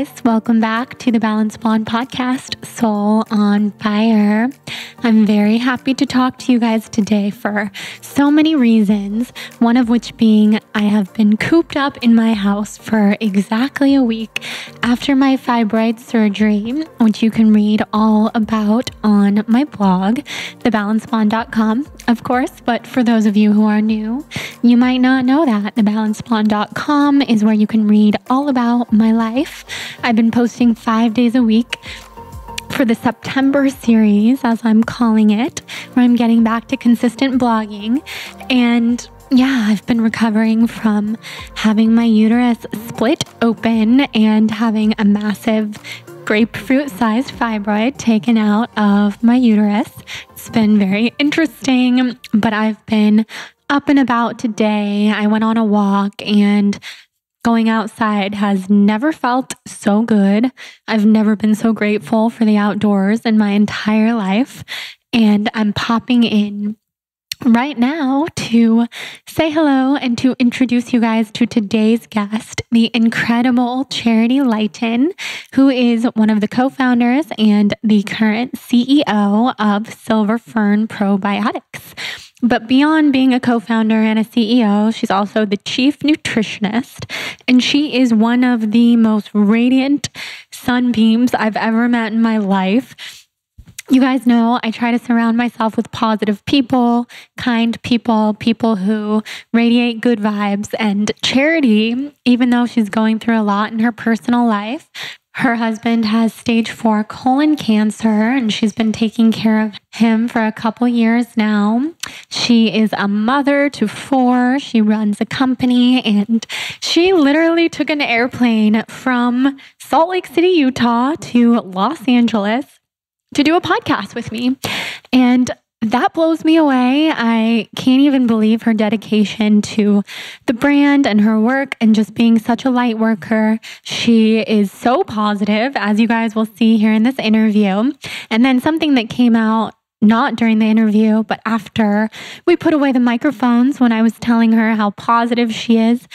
guys, welcome back to the Balance Blonde podcast, Soul on Fire. I'm very happy to talk to you guys today for so many reasons, one of which being I have been cooped up in my house for exactly a week after my fibroid surgery, which you can read all about on my blog, thebalanceblonde.com, of course, but for those of you who are new, you might not know that. Thebalanceblonde.com is where you can read all about my life. I've been posting 5 days a week for the September series, as I'm calling it, where I'm getting back to consistent blogging. And yeah, I've been recovering from having my uterus split open and having a massive grapefruit-sized fibroid taken out of my uterus. It's been very interesting, but I've been up and about today. I went on a walk, and going outside has never felt so good. I've never been so grateful for the outdoors in my entire life. And I'm popping in right now to say hello and to introduce you guys to today's guest, the incredible Charity Lighten, who is one of the co-founders and the current CEO of Silver Fern Probiotics. But beyond being a co-founder and a CEO, she's also the chief nutritionist, and she is one of the most radiant sunbeams I've ever met in my life. You guys know I try to surround myself with positive people, kind people, people who radiate good vibes. And Charity, even though she's going through a lot in her personal life, her husband has stage 4 colon cancer, and she's been taking care of him for a couple years now. She is a mother to 4. She runs a company, and she literally took an airplane from Salt Lake City, Utah to Los Angeles to do a podcast with me. And that blows me away. I can't even believe her dedication to the brand and her work and just being such a light worker. She is so positive, as you guys will see here in this interview. And then something that came out not during the interview, but after we put away the microphones when I was telling her how positive she is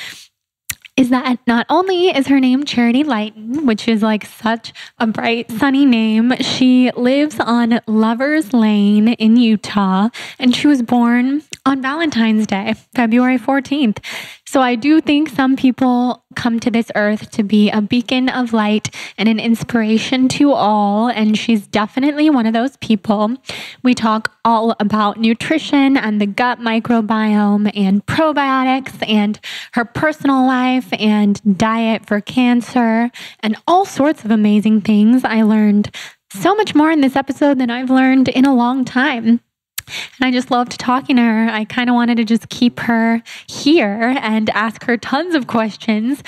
that not only is her name Charity Lighten, which is like such a bright, sunny name, she lives on Lover's Lane in Utah, and she was born on Valentine's Day, February 14th. So I do think some people come to this earth to be a beacon of light and an inspiration to all, and she's definitely one of those people. We talk all about nutrition and the gut microbiome and probiotics and her personal life and diet for cancer and all sorts of amazing things. I learned so much more in this episode than I've learned in a long time. And I just loved talking to her. I kind of wanted to just keep her here and ask her tons of questions.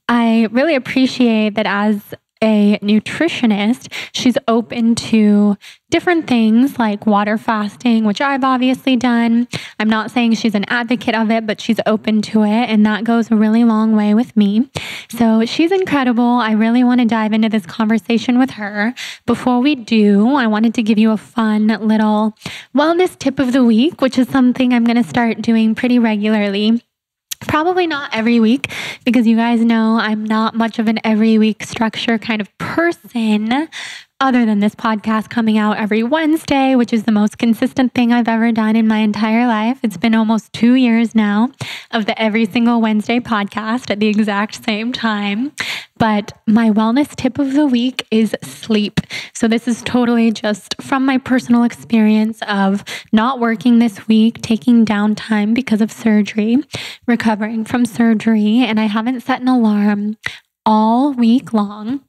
I really appreciate that as a nutritionist, she's open to different things like water fasting, which I've obviously done. I'm not saying she's an advocate of it, but she's open to it, and that goes a really long way with me. So she's incredible. I really want to dive into this conversation with her. Before we do, I wanted to give you a fun little wellness tip of the week, which is something I'm going to start doing pretty regularly. Probably not every week, because you guys know I'm not much of an every week structure kind of person, other than this podcast coming out every Wednesday, which is the most consistent thing I've ever done in my entire life. It's been almost 2 years now of the every single Wednesday podcast at the exact same time. But my wellness tip of the week is sleep. So this is totally just from my personal experience of not working this week, taking downtime because of surgery, recovering from surgery, and I haven't set an alarm all week long,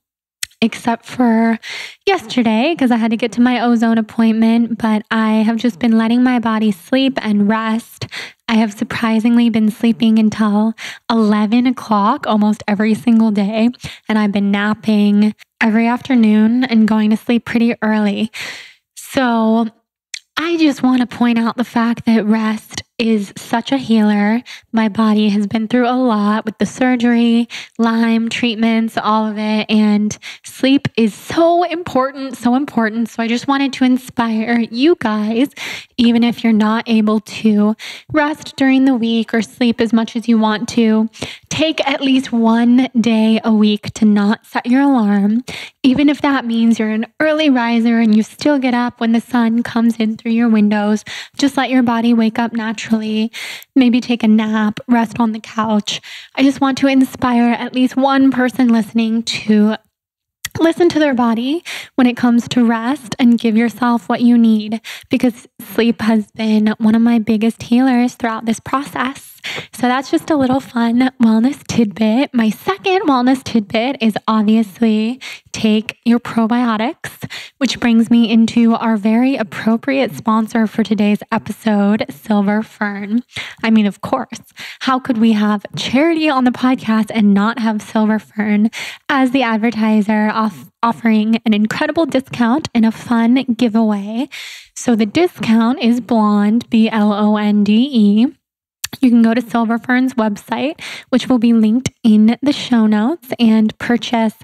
except for yesterday because I had to get to my ozone appointment, but I have just been letting my body sleep and rest. I have surprisingly been sleeping until 11 o'clock almost every single day, and I've been napping every afternoon and going to sleep pretty early. So I just want to point out the fact that rest is such a healer. My body has been through a lot with the surgery, Lyme treatments, all of it, and sleep is so important, so important. So I just wanted to inspire you guys, even if you're not able to rest during the week or sleep as much as you want to, take take at least one day a week to not set your alarm, even if that means you're an early riser and you still get up when the sun comes in through your windows. Just let your body wake up naturally. Maybe take a nap, rest on the couch. I just want to inspire at least one person listening to listen to their body when it comes to rest and give yourself what you need, because sleep has been one of my biggest healers throughout this process. So that's just a little fun wellness tidbit. My second wellness tidbit is obviously take your probiotics, which brings me into our very appropriate sponsor for today's episode, Silver Fern. I mean, of course, how could we have Charity on the podcast and not have Silver Fern as the advertiser offering an incredible discount and a fun giveaway? So the discount is Blonde, BLONDE. You can go to Silver Fern's website, which will be linked in the show notes, and purchase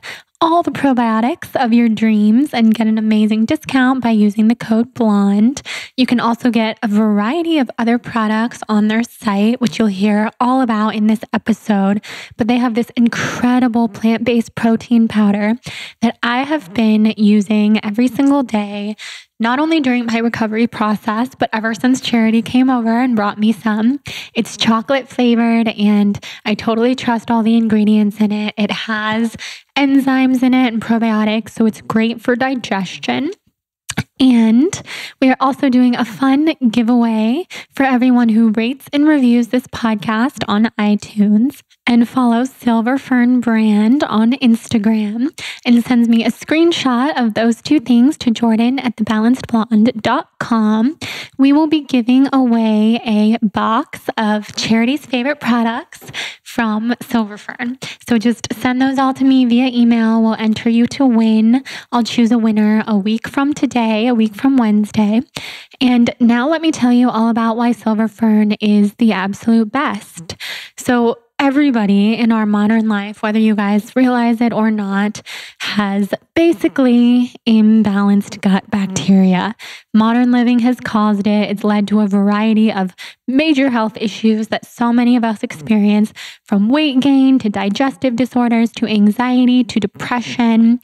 all the probiotics of your dreams and get an amazing discount by using the code BLONDE. You can also get a variety of other products on their site, which you'll hear all about in this episode. But they have this incredible plant-based protein powder that I have been using every single day, not only during my recovery process, but ever since Charity came over and brought me some. It's chocolate flavored and I totally trust all the ingredients in it. It has enzymes in it and probiotics, so it's great for digestion. And we are also doing a fun giveaway for everyone who rates and reviews this podcast on iTunes and follows Silver Fern brand on Instagram and sends me a screenshot of those two things to Jordan at thebalancedblonde.com. We will be giving away a box of Charity's favorite products from Silver Fern. So just send those all to me via email. We'll enter you to win. I'll choose a winner a week from today, a week from Wednesday. And now let me tell you all about why Silver Fern is the absolute best. So everybody in our modern life, whether you guys realize it or not, has basically imbalanced gut bacteria. Modern living has caused it. It's led to a variety of major health issues that so many of us experience, from weight gain to digestive disorders to anxiety to depression.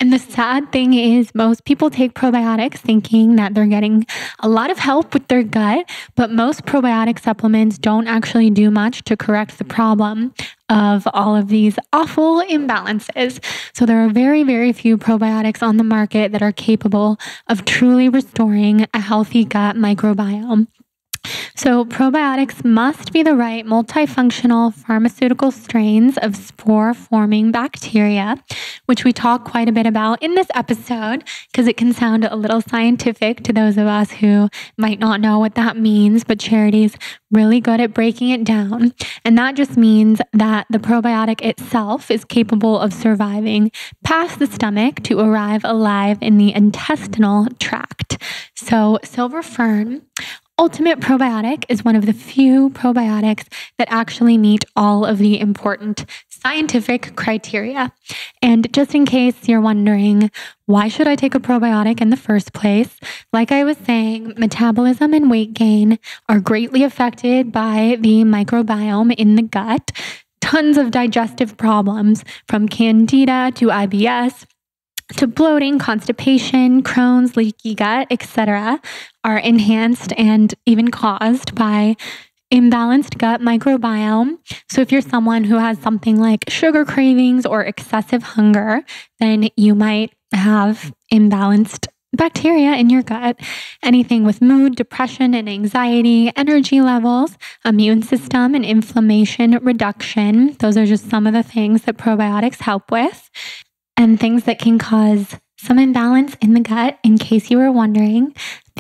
And the sad thing is most people take probiotics thinking that they're getting a lot of help with their gut, but most probiotic supplements don't actually do much to correct the problem of all of these awful imbalances. So there are very, very few probiotics on the market that are capable of truly restoring a healthy gut microbiome. So probiotics must be the right multifunctional pharmaceutical strains of spore-forming bacteria, which we talk quite a bit about in this episode because it can sound a little scientific to those of us who might not know what that means, but Charity's really good at breaking it down. And that just means that the probiotic itself is capable of surviving past the stomach to arrive alive in the intestinal tract. So Silver Fern Ultimate Probiotic is one of the few probiotics that actually meet all of the important scientific criteria. And just in case you're wondering, why should I take a probiotic in the first place? Like I was saying, metabolism and weight gain are greatly affected by the microbiome in the gut. Tons of digestive problems, from Candida to IBS, to bloating, constipation, Crohn's, leaky gut, etc., are enhanced and even caused by imbalanced gut microbiome. So if you're someone who has something like sugar cravings or excessive hunger, then you might have imbalanced bacteria in your gut. Anything with mood, depression, and anxiety, energy levels, immune system, and inflammation reduction. Those are just some of the things that probiotics help with. And things that can cause some imbalance in the gut, in case you were wondering,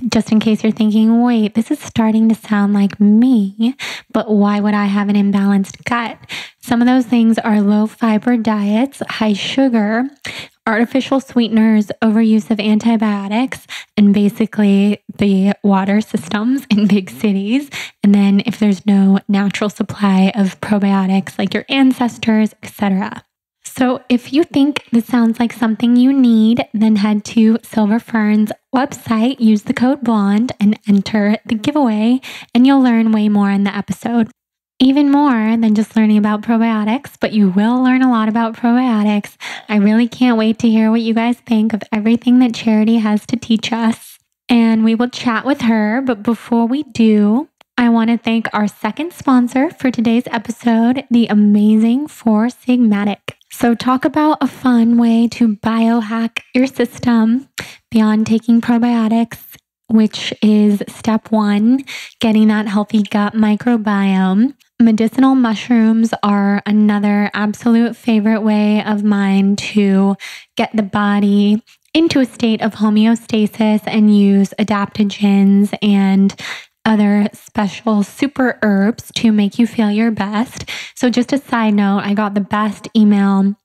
just in case you're thinking, wait, this is starting to sound like me, but why would I have an imbalanced gut? Some of those things are low fiber diets, high sugar, artificial sweeteners, overuse of antibiotics, and basically the water systems in big cities. And then if there's no natural supply of probiotics like your ancestors, etc. So if you think this sounds like something you need, then head to Silver Fern's website, use the code BLONDE, and enter the giveaway, and you'll learn way more in the episode. even more than just learning about probiotics, but you will learn a lot about probiotics. I really can't wait to hear what you guys think of everything that Charity has to teach us. And we will chat with her. But before we do, I want to thank our second sponsor for today's episode, the amazing Four Sigmatic. So talk about a fun way to biohack your system beyond taking probiotics, which is step one, getting that healthy gut microbiome. Medicinal mushrooms are another absolute favorite way of mine to get the body into a state of homeostasis and use adaptogens and other special super herbs to make you feel your best. So just a side note, I got the best email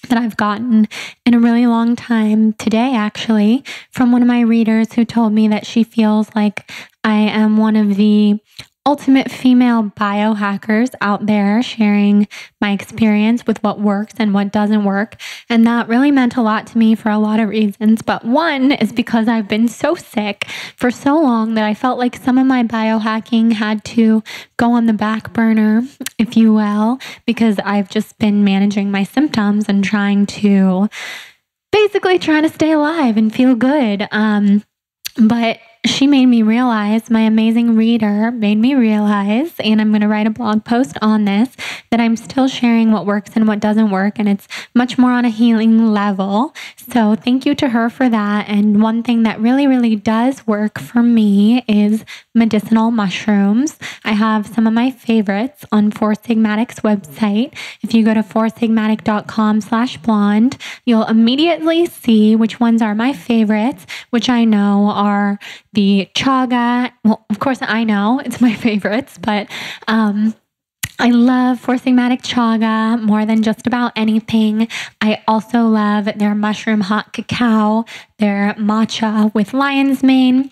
that I've gotten in a really long time today, actually, from one of my readers who told me that she feels like I am one of the ultimate female biohackers out there, sharing my experience with what works and what doesn't work. And that really meant a lot to me for a lot of reasons. But one is because I've been so sick for so long that I felt like some of my biohacking had to go on the back burner, if you will, because I've just been managing my symptoms and trying to stay alive and feel good. But she made me realize, my amazing reader made me realize, and I'm going to write a blog post on this, that I'm still sharing what works and what doesn't work, and it's much more on a healing level. So thank you to her for that. And one thing that really, really does work for me is medicinal mushrooms. I have some of my favorites on Four Sigmatic's website. If you go to foursigmatic.com/blonde, you'll immediately see which ones are my favorites, which I know are the chaga. Well, of course, I know it's my favorites, but I love Four Sigmatic chaga more than just about anything. I also love their mushroom hot cacao, their matcha with lion's mane.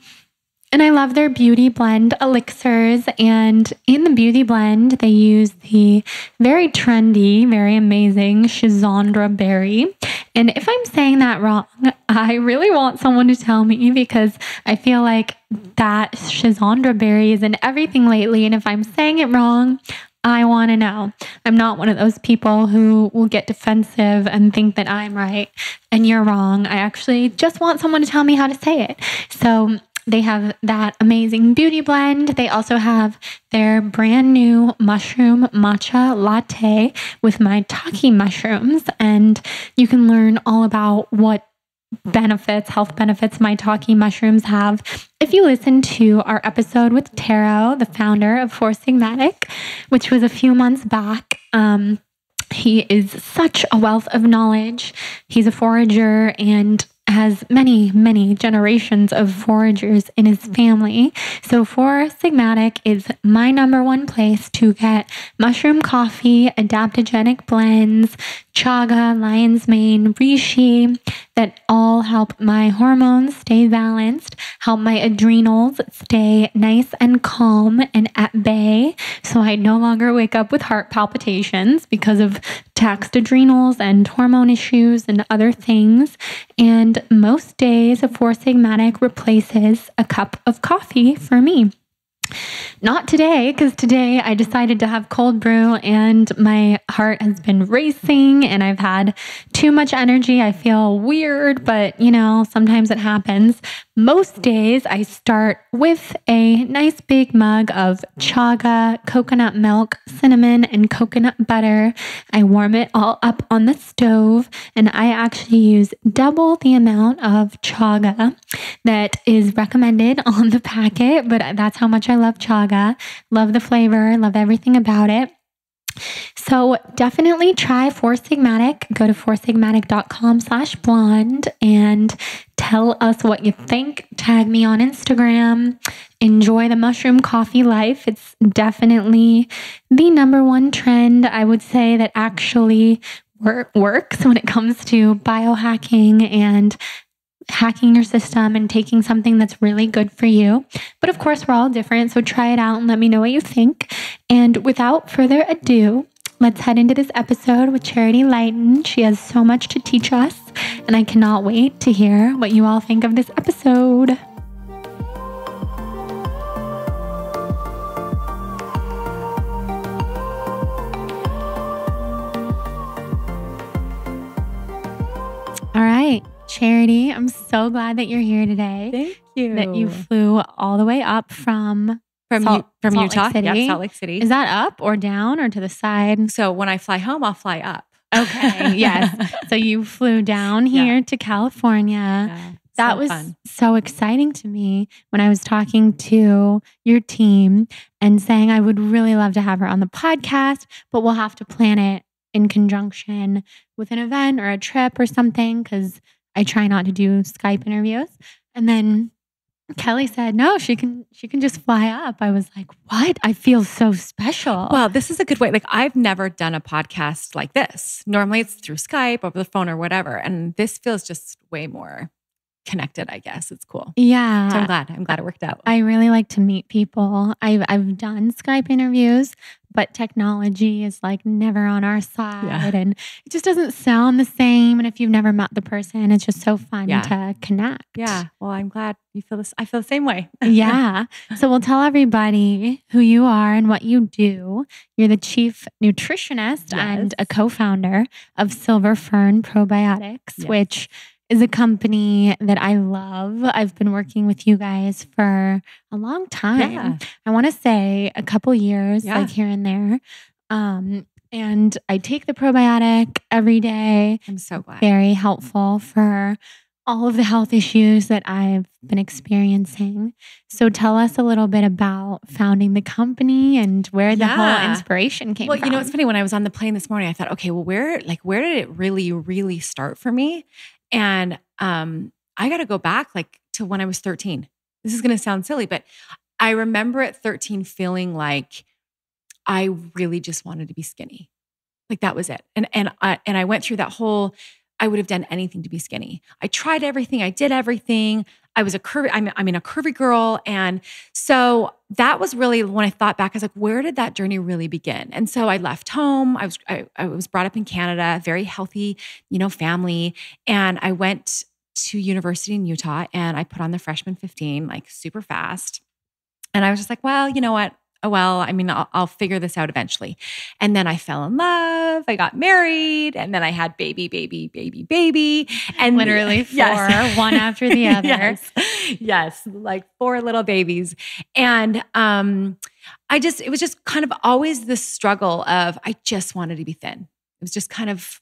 And I love their beauty blend elixirs. And in the beauty blend, they use the very trendy, very amazing Schizandra berry. And if I'm saying that wrong, I really want someone to tell me, because I feel like that Schizandra berry is in everything lately. And if I'm saying it wrong, I want to know. I'm not one of those people who will get defensive and think that I'm right and you're wrong. I actually just want someone to tell me how to say it. So they have that amazing beauty blend. They also have their brand new mushroom matcha latte with maitake mushrooms. And you can learn all about what health benefits maitake mushrooms have if you listen to our episode with Taro, the founder of Four Sigmatic, which was a few months back. He is such a wealth of knowledge. He's a forager and has many, many generations of foragers in his family. So Four Sigmatic is my number one place to get mushroom coffee, adaptogenic blends, chaga, lion's mane, reishi, that all help my hormones stay balanced, help my adrenals stay nice and calm and at bay, so I no longer wake up with heart palpitations because of taxed adrenals and hormone issues and other things. And most days, a Four Sigmatic replaces a cup of coffee for me. Not today, because today I decided to have cold brew and my heart has been racing and I've had too much energy. I feel weird, but sometimes it happens. Most days I start with a nice big mug of chaga, coconut milk, cinnamon, and coconut butter. I warm it all up on the stove, and I actually use double the amount of chaga that is recommended on the packet, but that's how much I love chaga. Love the flavor, love everything about it. So definitely try Four Sigmatic. Go to foursigmatic.com/blonde and tell us what you think. Tag me on Instagram. Enjoy the mushroom coffee life. It's definitely the number one trend, I would say, that actually works when it comes to biohacking and hacking your system and taking something that's really good for you. But of course, we're all different, so try it out and let me know what you think. And without further ado, let's head into this episode with Charity Lighten. She has so much to teach us, and I cannot wait to hear what you all think of this episode. Charity, I'm so glad that you're here today. Thank you. That you flew all the way up from Salt Utah, Lake City. Yep, Salt Lake City. Is that up or down or to the side? So when I fly home, I'll fly up. Okay, yes. So you flew down here to California. Yeah, that so was fun. So exciting to me when I was talking to your team and saying I would really love to have her on the podcast, but we'll have to plan it in conjunction with an event or a trip or something because I try not to do Skype interviews. And then Kelly said, no, she can just fly up. I was like, what? I feel so special. Well, this is a good way. Like I've never done a podcast like this. Normally it's through Skype, over the phone or whatever. And this feels just way more connected, I guess. It's cool. Yeah. So I'm glad it worked out. I really like to meet people. I've done Skype interviews, but technology is like never on our side and it just doesn't sound the same. And if you've never met the person, it's just so fun to connect. Yeah. Well, I'm glad you feel this. I feel the same way. Yeah. So we'll tell everybody who you are and what you do. You're the chief nutritionist and a co-founder of Silver Fern Probiotics, which is a company that I love. I've been working with you guys for a long time. Yeah. I want to say a couple years, like here and there. And I take the probiotic every day. I'm so glad. Very helpful for all of the health issues that I've been experiencing. So tell us a little bit about founding the company and where the whole inspiration came from. Well, you know, it's funny. When I was on the plane this morning, I thought, okay, well, where did it really start for me? And I got to go back to when I was 13. This is going to sound silly, but I remember at 13 feeling like I really just wanted to be skinny. Like that was it. And I went through that whole, I would have done anything to be skinny. I tried everything. I did everything. I was a curvy girl. And so that was really when I thought back, I was like, where did that journey really begin? And so I left home. I was brought up in Canada, very healthy, family. And I went to university in Utah and I put on the freshman 15, like super fast. And I was just like, well, you know what? Oh, well, I'll figure this out eventually. And then I fell in love. I got married and then I had baby. And literally four, one after the other. Yes. Like 4 little babies. And it was just kind of always this struggle of, I just wanted to be thin. It was just kind of,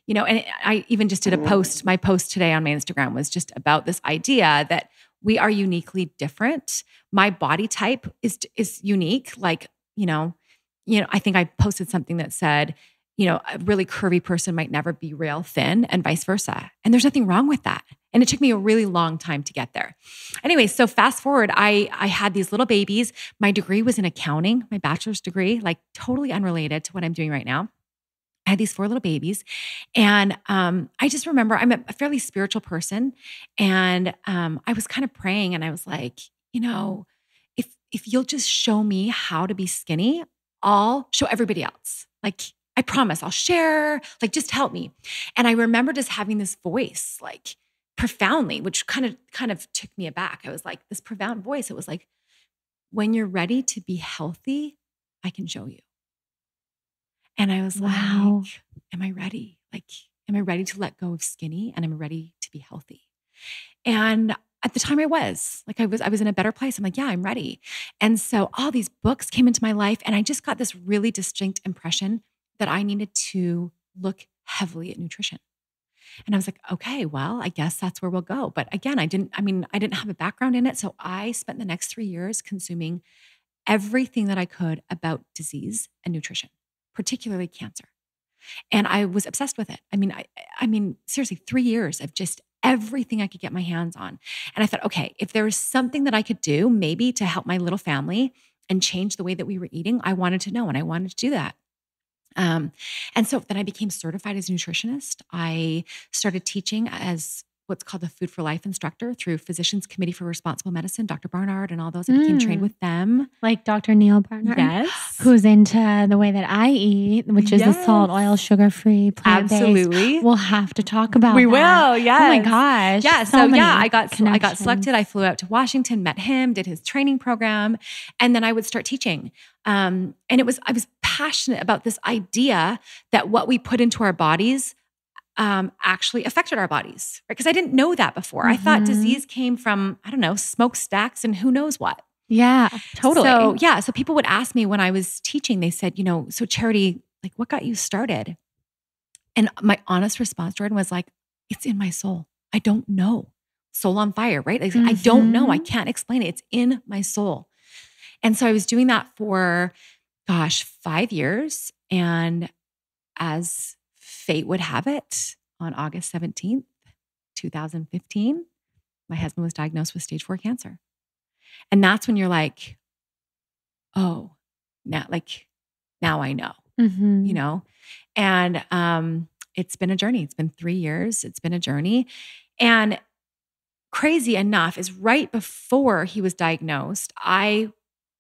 and I even just did a post. My post today on my Instagram was just about this idea that we are uniquely different. My body type is unique. Like, I think I posted something that said, a really curvy person might never be real thin and vice versa. And there's nothing wrong with that. And it took me a really long time to get there. Anyway, so fast forward, I had these little babies. My degree was in accounting, my bachelor's degree, like totally unrelated to what I'm doing right now. I had these 4 little babies. And I just remember I'm a fairly spiritual person. And I was kind of praying and I was like, if you'll just show me how to be skinny, I'll show everybody else. Like, I promise I'll share, like, just help me. And I remember just having this voice, like profoundly, which kind of took me aback. I was like, this profound voice. It was like, when you're ready to be healthy, I can show you. And I was like, am I ready? Like, am I ready to let go of skinny? And am I ready to be healthy? And at the time I was in a better place. I'm like, yeah, I'm ready. And so all these books came into my life and I just got this really distinct impression that I needed to look heavily at nutrition. And I was like, okay, well, I guess that's where we'll go. But again, I didn't have a background in it. So I spent the next 3 years consuming everything that I could about disease and nutrition, particularly cancer. And I was obsessed with it. I mean, seriously, 3 years of just everything I could get my hands on. And I thought, okay, if there was something that I could do maybe to help my little family and change the way that we were eating, I wanted to know and I wanted to do that. And so then I became certified as a nutritionist. I started teaching as what's called the Food for Life instructor through Physicians Committee for Responsible Medicine, Dr. Barnard and all those. I became trained with them. Like Dr. Neil Barnard. Yes. Who's into the way that I eat, which is the salt, oil, sugar-free, plant-based. Absolutely. We'll have to talk about We that. will, yes. Oh my gosh. Yeah. I got selected. I flew out to Washington, met him, did his training program, and then I would start teaching. And I was passionate about this idea that what we put into our bodies actually affected our bodies, right? Because I didn't know that before. I thought disease came from, I don't know, smokestacks and who knows what. Yeah, totally. So people would ask me when I was teaching, they said, so Charity, like what got you started? And my honest response, Jordan, was like, it's in my soul. I don't know. Soul on fire, right? Like, I don't know. I can't explain it. It's in my soul. And so I was doing that for, 5 years. And as fate would have it, on August 17th, 2015, my husband was diagnosed with stage 4 cancer. And that's when you're like, oh, now I know, And it's been a journey. It's been 3 years. It's been a journey. And crazy enough is right before he was diagnosed, I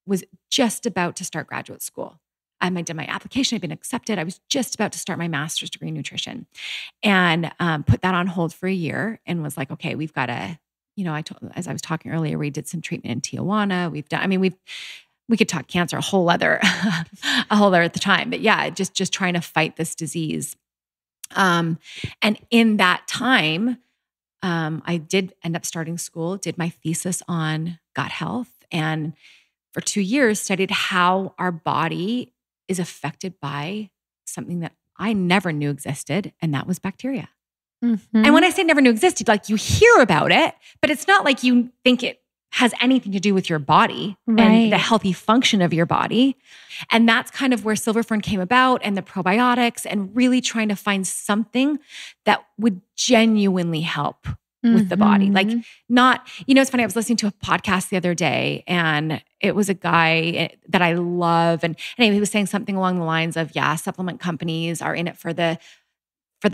was just about to start graduate school. I did my application. I'd been accepted. I was just about to start my master's degree in nutrition and put that on hold for a year and was like, okay, we've got to, as I was talking earlier, we did some treatment in Tijuana. We could talk cancer a whole other at the time, but yeah, just trying to fight this disease. And in that time, I did end up starting school, did my thesis on gut health, and for 2 years studied how our body is affected by something that I never knew existed, and that was bacteria. And when I say never knew existed, like you hear about it, but it's not like you think it has anything to do with your body and the healthy function of your body. And that's kind of where Silver Fern came about, and the probiotics, and really trying to find something that would genuinely help with the body. Like not, it's funny, I was listening to a podcast the other day, and it was a guy that I love. And anyway, he was saying something along the lines of, supplement companies are in it for the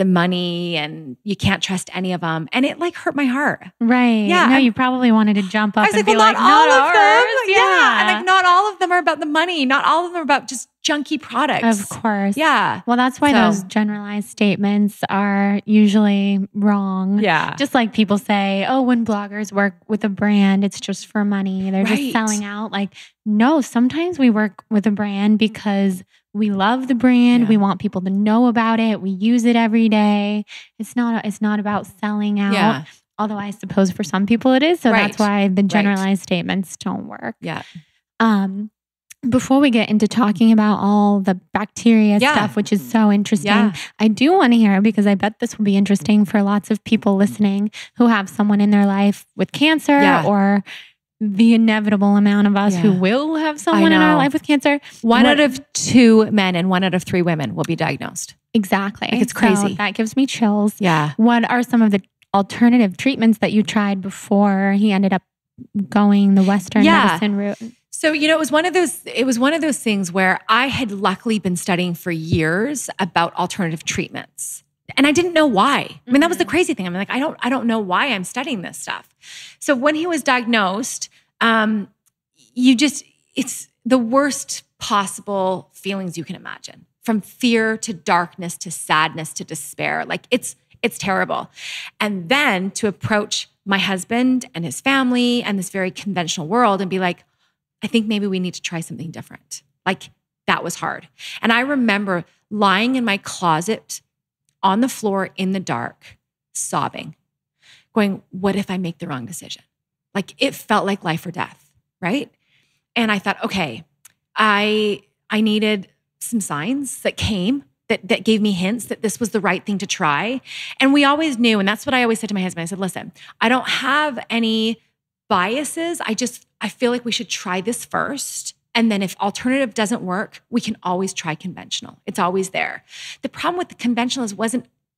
money, and you can't trust any of them. And it like hurt my heart. Right. Yeah. No, you probably wanted to jump up and be like, not all not of them. ours. Yeah. And like, not all of them are about the money. Not all of them are about just junky products. Of course. Yeah. Well, that's why those generalized statements are usually wrong. Yeah. Just like people say, oh, when bloggers work with a brand, it's just for money. They're just selling out. Like, no, sometimes we work with a brand because we love the brand. Yeah. We want people to know about it. We use it every day. It's not about selling out. Yeah. Although I suppose for some people it is. So that's why the generalized statements don't work. Yeah. Before we get into talking about all the bacteria stuff, which is so interesting, I do want to hear, because I bet this will be interesting for lots of people listening who have someone in their life with cancer or the inevitable amount of us who will have someone in our life with cancer. One out of 2 men and 1 out of 3 women will be diagnosed. Exactly. Like, it's crazy. So that gives me chills. Yeah. What are some of the alternative treatments that you tried before he ended up going the Western medicine route? So, it was one of those things where I had luckily been studying for years about alternative treatments. And I didn't know why. I mean, that was the crazy thing. I'm like, I don't know why I'm studying this stuff. So when he was diagnosed, it's the worst possible feelings you can imagine, from fear to darkness to sadness to despair. Like it's terrible. And then to approach my husband and his family and this very conventional world and be like, I think maybe we need to try something different. Like, that was hard. And I remember lying in my closet on the floor in the dark, sobbing, going, what if I make the wrong decision? Like, it felt like life or death, right? And I thought, okay, I needed some signs that came that gave me hints that this was the right thing to try. And we always knew, and that's what I always said to my husband. I said, listen, I don't have any biases. I feel like we should try this first. And then if alternative doesn't work, we can always try conventional. It's always there. The problem with the conventional is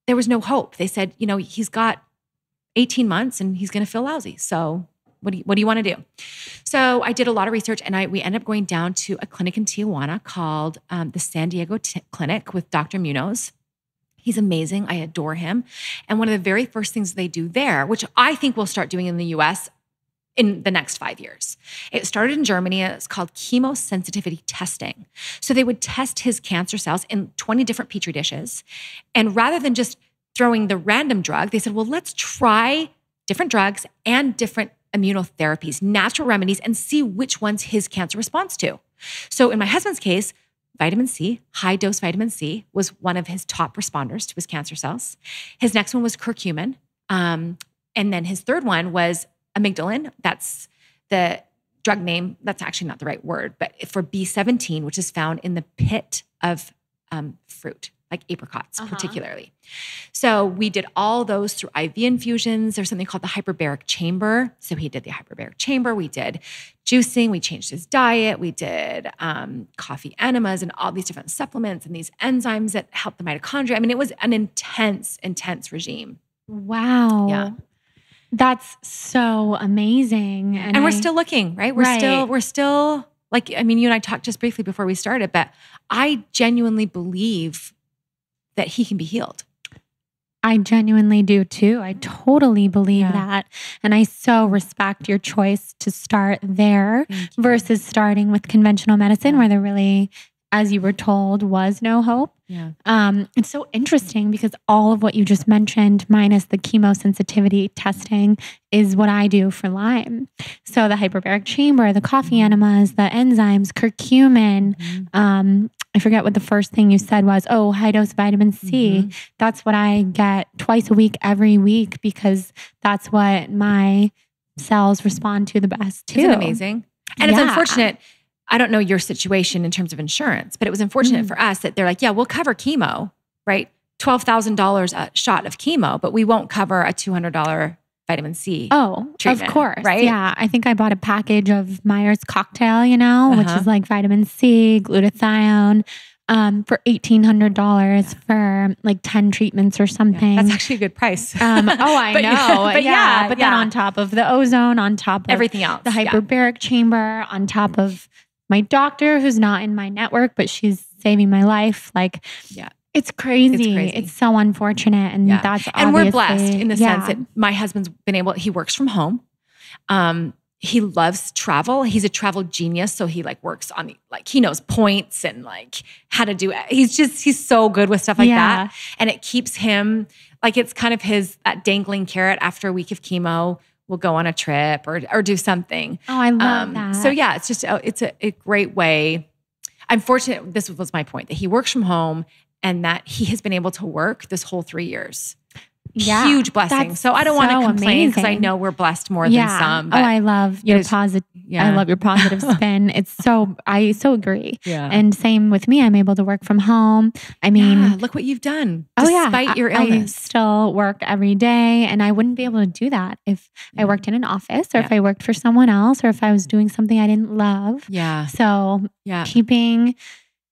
there was no hope. They said, he's got 18 months and he's going to feel lousy. So what do you want to do? So I did a lot of research, and we ended up going down to a clinic in Tijuana called the San Diego Clinic with Dr. Munoz. He's amazing. I adore him. And one of the very first things they do there, which I think we'll start doing in the US in the next 5 years. It started in Germany. It's called chemo sensitivity testing. So they would test his cancer cells in 20 different petri dishes. And rather than just throwing the random drug, they said, well, let's try different drugs and different immunotherapies, natural remedies, and see which ones his cancer responds to. So in my husband's case, vitamin C, high dose vitamin C was one of his top responders to his cancer cells. His next one was curcumin. And then his third one was amygdalin. That's the drug name. That's actually not the right word, but for B17, which is found in the pit of fruit, like apricots particularly. So we did all those through IV infusions. There's something called the hyperbaric chamber. So he did the hyperbaric chamber. We did juicing. We changed his diet. We did coffee enemas and all these different supplements and these enzymes that help the mitochondria. I mean, it was an intense, intense regime. Wow. Yeah. That's so amazing. And we're still looking, right? We're still like, I mean, you and I talked just briefly before we started, but I genuinely believe that he can be healed. I genuinely do too. I totally believe that. And I so respect your choice to start there versus starting with conventional medicine where there really, as you were told, was no hope. Yeah. It's so interesting because all of what you just mentioned, minus the chemosensitivity testing, is what I do for Lyme. So the hyperbaric chamber, the coffee enemas, the enzymes, curcumin. I forget what the first thing you said was. Oh, high dose vitamin C. That's what I get twice a week, every week, because that's what my cells respond to the best too. Isn't it amazing? And it's unfortunate. I don't know your situation in terms of insurance, but it was unfortunate for us that they're like, yeah, we'll cover chemo, right? $12,000 a shot of chemo, but we won't cover a $200 vitamin C. Oh, treatment, of course. Right? Yeah. I think I bought a package of Myers cocktail, which is like vitamin C, glutathione, for $1,800 for like 10 treatments or something. That's actually a good price. I know. But then on top of the ozone, on top of everything else, the hyperbaric chamber, on top of my doctor who's not in my network, but she's saving my life. Like, it's crazy. It's so unfortunate. And that's and we're blessed in the sense that my husband's he works from home. He loves travel. He's a travel genius. So he like works on he knows points and like how to do it. He's so good with stuff like that. And it keeps him like, it's kind of that dangling carrot after a week of chemo. We'll go on a trip or do something. Oh, I love that. So yeah, it's just, it's a great way. I'm fortunate. This was my point, that he works from home and that he has been able to work this whole 3 years. Yeah, huge blessing. So I don't want to complain because I know we're blessed more than some. But I love your positive. I love your positive spin. I so agree. Yeah. And same with me. I'm able to work from home. I mean, look what you've done. Despite your illness, I still work every day, and I wouldn't be able to do that if I worked in an office or if I worked for someone else or if I was doing something I didn't love. Yeah. So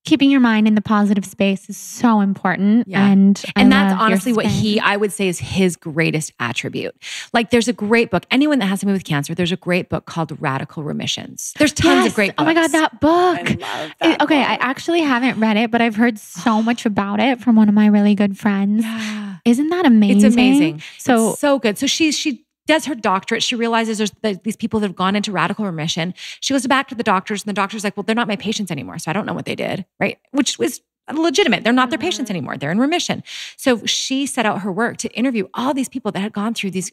keeping your mind in the positive space is so important. Yeah. And that's honestly what I would say is his greatest attribute. Like there's a great book. Anyone that has something with cancer, there's a great book called Radical Remissions. There's tons of great books. Oh my God, that book. I love that book. I actually haven't read it, but I've heard so much about it from one of my really good friends. Yeah. Isn't that amazing? It's amazing. It's so good. So she does her doctorate. She realizes there's these people that have gone into radical remission. She goes back to the doctors and the doctor's like, well, they're not my patients anymore. So I don't know what they did, right? Which was legitimate. They're not their patients anymore. They're in remission. So she set out her work to interview all these people that had gone through these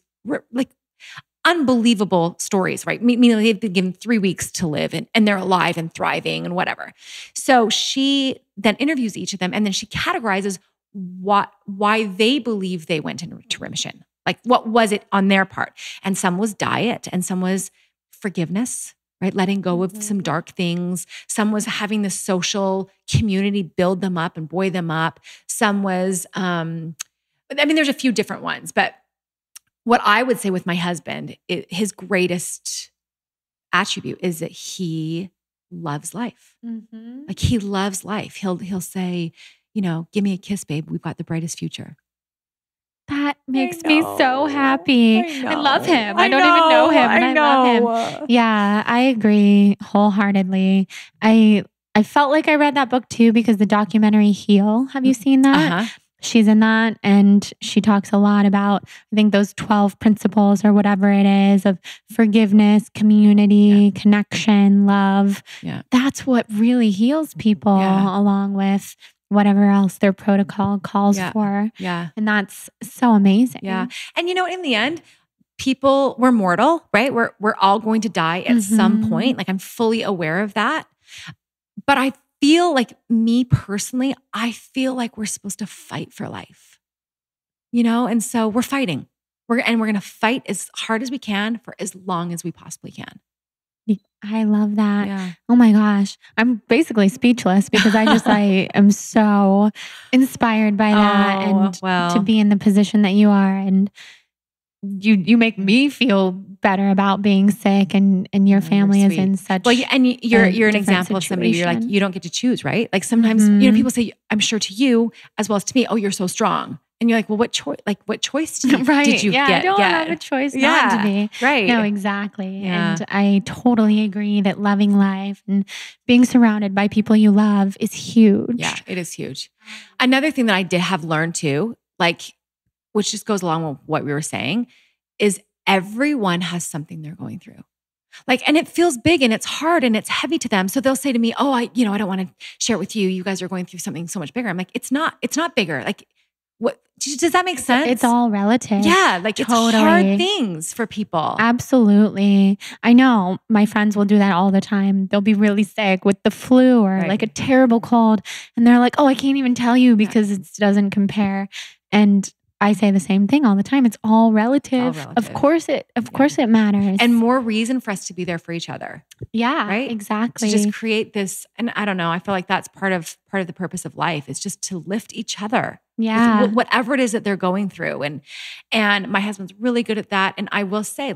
like unbelievable stories, right? Meaning they've been given 3 weeks to live and they're alive and thriving and whatever. So she then interviews each of them and then she categorizes why they believe they went into remission. Like what was it on their part? And some was diet and some was forgiveness, right? Letting go of some dark things. Some was having the social community build them up and buoy them up. Some was, there's a few different ones, but what I would say with my husband, his greatest attribute is that he loves life. Mm-hmm. Like he loves life. He'll say, give me a kiss, babe. We've got the brightest future. That makes me so happy. I love him. I don't even know him, and I love him. Yeah, I agree wholeheartedly. I felt like I read that book too because the documentary Heal. Have you seen that? Uh-huh. She's in that, and she talks a lot about, I think, those 12 principles or whatever it is of forgiveness, community, connection, love. Yeah. That's what really heals people, along with whatever else their protocol calls for. Yeah. And that's so amazing. Yeah. And in the end, we're mortal, right? We're all going to die at some point. Like I'm fully aware of that. But I feel like, me personally, I feel like we're supposed to fight for life, and so we're fighting. We're going to fight as hard as we can for as long as we possibly can. I love that. Yeah. Oh my gosh. I'm basically speechless because I am so inspired by that and to be in the position that you are. And you make me feel better about being sick and your family is in such and you're an example of somebody, you're like, you don't get to choose, right? Like sometimes, people say, I'm sure to you as well as to me, oh, you're so strong. And you're like, well, what choice did you get? I don't have a choice not to be. Right. No, exactly. Yeah. And I totally agree that loving life and being surrounded by people you love is huge. Yeah, it is huge. Another thing that I did have learned too, which just goes along with what we were saying, is everyone has something they're going through. And it feels big and it's hard and it's heavy to them. So they'll say to me, oh, I don't want to share it with you. You guys are going through something so much bigger. I'm like, it's not bigger. What does that make sense? It's all relative. Yeah. It's hard things for people. Absolutely. I know my friends will do that all the time. They'll be really sick with the flu or a terrible cold. And they're like, oh, I can't even tell you because it doesn't compare. And I say the same thing all the time. It's all relative. Of course it matters. And more reason for us to be there for each other. Yeah, right? Exactly. To just create this, and I don't know, I feel like that's part of the purpose of life is just to lift each other. Yeah. Whatever it is that they're going through. And my husband's really good at that. And I will say,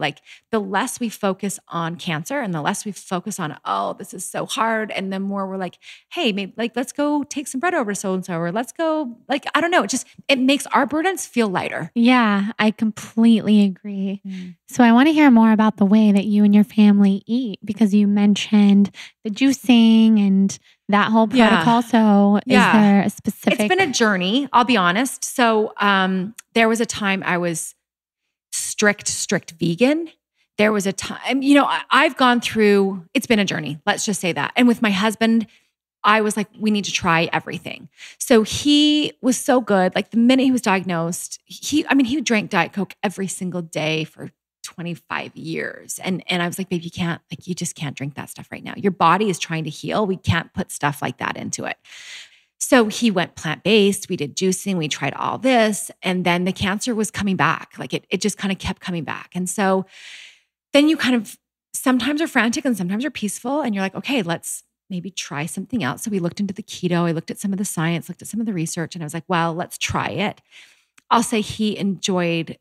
the less we focus on cancer and the less we focus on, oh, this is so hard. And the more we're like, hey, maybe let's go take some bread over to so-and-so, or let's go, I don't know. It makes our burdens feel lighter. Yeah, I completely agree. So I want to hear more about the way that you and your family eat, because you mentioned the juicing and that whole protocol. So is there a specific... It's been a journey, I'll be honest. So there was a time I was strict vegan. There was a time, I've gone through, it's been a journey. Let's just say that. And with my husband, I was like, we need to try everything. So he was so good. The minute he was diagnosed, he drank Diet Coke every single day for 25 years. And I was like, babe, you just can't drink that stuff right now. Your body is trying to heal. We can't put stuff like that into it. So he went plant-based. We did juicing. We tried all this. And then the cancer was coming back. It just kind of kept coming back. And so then you kind of sometimes are frantic and sometimes are peaceful. And you're like, okay, let's maybe try something else. So we looked into the keto. I looked at some of the science, looked at some of the research, and I was like, well, let's try it. I'll say he enjoyed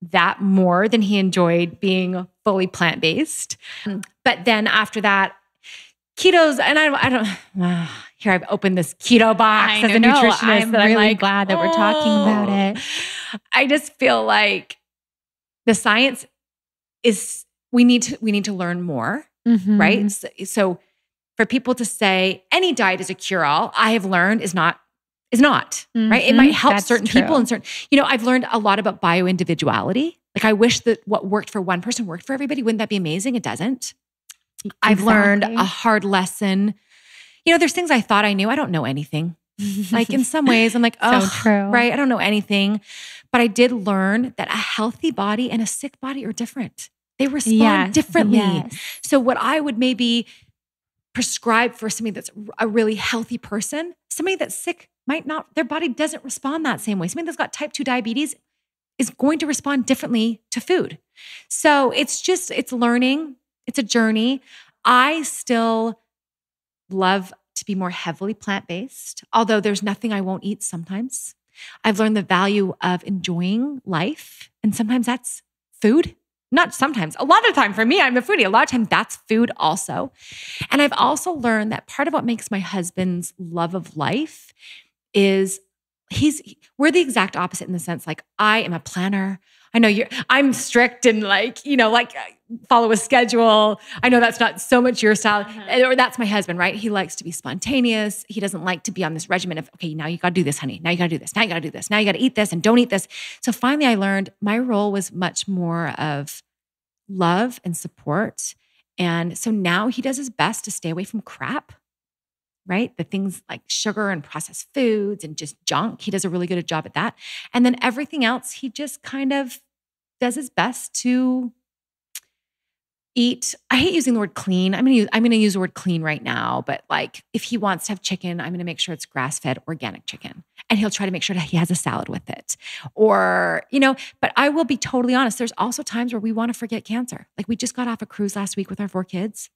that more than he enjoyed being fully plant-based. But then after that, ketos, and I don't, here I've opened this keto box as a nutritionist. I'm really glad that we're talking about it. I just feel like the science is, we need to learn more, right? So for people to say any diet is a cure-all, I have learned is not, right? It might help certain people and certain, I've learned a lot about bio-individuality. I wish that what worked for one person worked for everybody. Wouldn't that be amazing? It doesn't. I've learned a hard lesson. There's things I thought I knew. I don't know anything. In some ways, I'm like, oh, so true. Right? I don't know anything. But I did learn that a healthy body and a sick body are different. They respond differently. Yes. So what I would maybe prescribe for somebody that's a really healthy person, somebody that's sick might not, their body doesn't respond that same way. Somebody that's got type 2 diabetes is going to respond differently to food. So it's learning. It's a journey. I still love to be more heavily plant-based, although there's nothing I won't eat sometimes. I've learned the value of enjoying life. And sometimes that's food. Not sometimes. A lot of the time for me, I'm a foodie. A lot of times that's food also. And I've also learned that part of what makes my husband's love of life is we're the exact opposite in the sense, I am a planner. I know I'm strict and follow a schedule. I know that's not so much your style, or that's my husband, right? He likes to be spontaneous. He doesn't like to be on this regimen of, okay, now you got to do this, honey. Now you got to do this. Now you got to do this. Now you got to eat this and don't eat this. So finally I learned my role was much more of love and support. And so now he does his best to stay away from crap, right? The things like sugar and processed foods and just junk. He does a really good job at that. And then everything else, he just kind of does his best to eat, I hate using the word clean. I'm going to use the word clean right now, but like if he wants to have chicken, I'm going to make sure it's grass-fed organic chicken. And he'll try to make sure that he has a salad with it. Or, but I will be totally honest. There's also times where we want to forget cancer. Like we just got off a cruise last week with our 4 kids.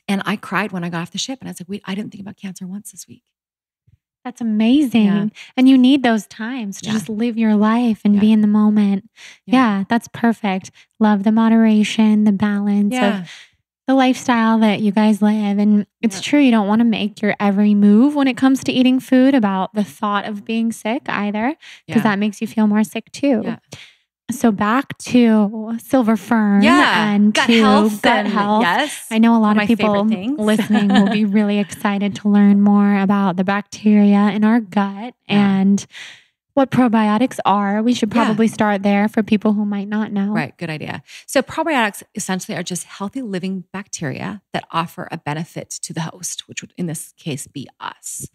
And I cried when I got off the ship. And I was like, I didn't think about cancer once this week. That's amazing. Yeah. And you need those times to just live your life and be in the moment. Yeah, that's perfect. Love the moderation, the balance of the lifestyle that you guys live. And it's true, you don't want to make your every move when it comes to eating food about the thought of being sick either, because that makes you feel more sick too. Yeah. So back to Silver Fern and gut health. Yes. I know a lot of people listening will be really excited to learn more about the bacteria in our gut and what probiotics are. We should probably start there for people who might not know. Right. Good idea. So probiotics essentially are just healthy living bacteria that offer a benefit to the host, which would in this case be us.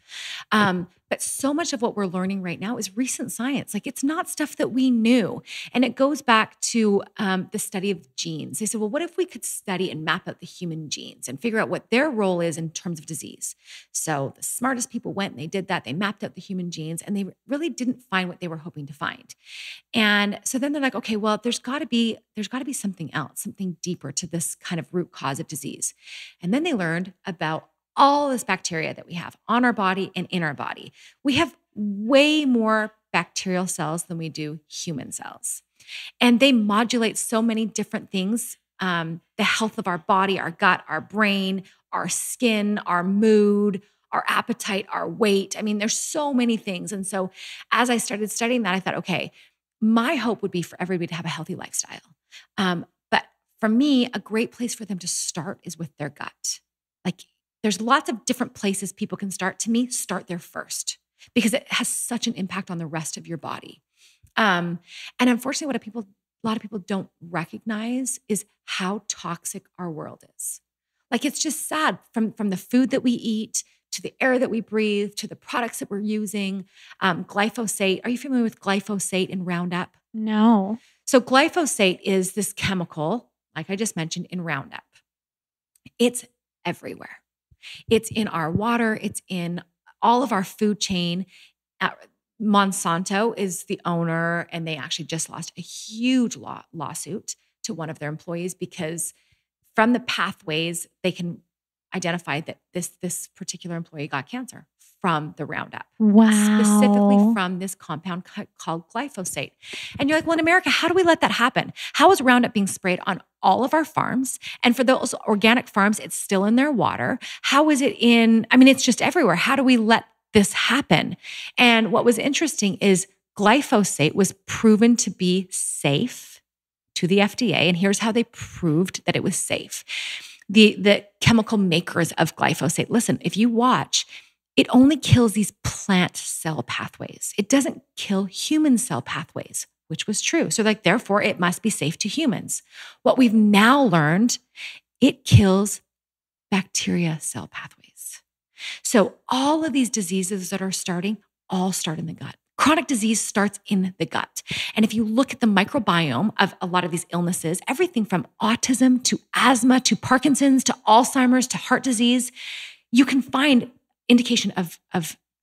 But so much of what we're learning right now is recent science. Like it's not stuff that we knew. And it goes back to the study of genes. They said, well, what if we could study and map out the human genes and figure out what their role is in terms of disease? So the smartest people went and they did that. They mapped out the human genes and they really didn't find what they were hoping to find. And so then they're like, okay, well, there's got to be something else, something deeper to this kind of root cause of disease. And then they learned about all this bacteria that we have on our body and in our body. We have way more bacterial cells than we do human cells. And they modulate so many different things, the health of our body, our gut, our brain, our skin, our mood, our appetite, our weight. I mean, there's so many things. And so as I started studying that, I thought, okay, my hope would be for everybody to have a healthy lifestyle. But for me, a great place for them to start is with their gut. Like, there's lots of different places people can start. To me, start there first because it has such an impact on the rest of your body. And unfortunately, what a lot of people don't recognize is how toxic our world is. Like it's just sad from the food that we eat to the air that we breathe to the products that we're using. Glyphosate. Are you familiar with glyphosate in Roundup? No. So glyphosate is this chemical, like I just mentioned, in Roundup. It's everywhere. It's in our water. It's in all of our food chain. Monsanto is the owner, and they actually just lost a huge lawsuit to one of their employees because from the pathways, they can identify that this particular employee got cancer from the Roundup. Wow. Specifically from this compound called glyphosate. And you're like, well, in America, how do we let that happen? How is Roundup being sprayed on all of our farms? And for those organic farms, it's still in their water. How is it it's just everywhere. How do we let this happen? And what was interesting is glyphosate was proven to be safe to the FDA. And here's how they proved that it was safe. The chemical makers of glyphosate, listen, if you watch, it only kills these plant cell pathways. It doesn't kill human cell pathways, which was true. So therefore, it must be safe to humans. What we've now learned, it kills bacteria cell pathways. So all of these diseases that are starting, all start in the gut. Chronic disease starts in the gut. And if you look at the microbiome of a lot of these illnesses, everything from autism to asthma to Parkinson's to Alzheimer's to heart disease, you can find indication of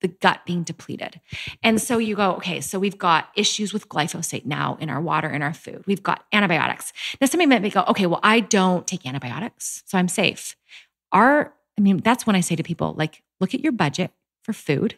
the gut being depleted. And so you go, okay, so we've got issues with glyphosate now in our water, in our food. We've got antibiotics. Now somebody might go, okay, well, I don't take antibiotics, so I'm safe. That's when I say to people, like, look at your budget for food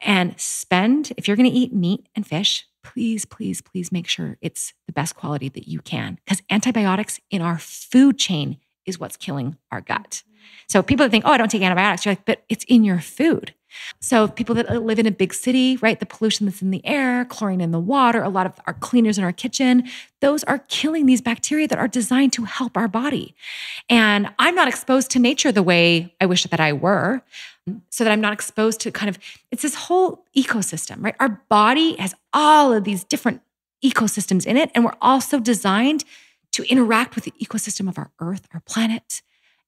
and spend, if you're going to eat meat and fish, please, please, please make sure it's the best quality that you can. Because antibiotics in our food chain is what's killing our gut. So people that think, oh, I don't take antibiotics, you're like, but it's in your food. So people that live in a big city, right? The pollution that's in the air, chlorine in the water, a lot of our cleaners in our kitchen, those are killing these bacteria that are designed to help our body. And I'm not exposed to nature the way I wish that I were, so that I'm not exposed to it's this whole ecosystem, right? Our body has all of these different ecosystems in it. And we're also designed to interact with the ecosystem of our earth, our planet.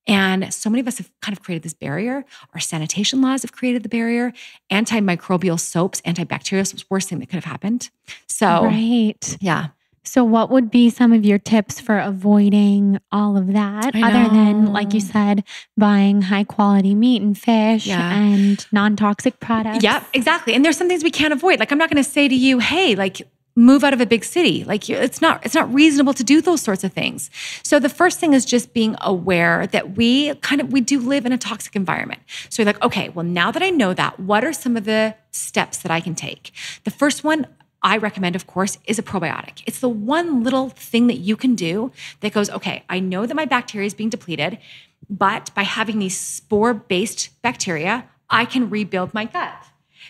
And so many of us have kind of created this barrier. Our sanitation laws have created the barrier. Antimicrobial soaps, antibacterial soaps, worst thing that could have happened. So, right. Yeah. So what would be some of your tips for avoiding all of that other than, like you said, buying high quality meat and fish and non-toxic products? Yep, exactly. And there's some things we can't avoid. Like I'm not going to say to you, hey, like move out of a big city. Like it's not reasonable to do those sorts of things. So the first thing is just being aware that we do live in a toxic environment. So you're like, okay, well now that I know that, what are some of the steps that I can take? The first one I recommend, of course, is a probiotic. It's the one little thing that you can do that goes, okay, I know that my bacteria is being depleted, but by having these spore-based bacteria, I can rebuild my gut.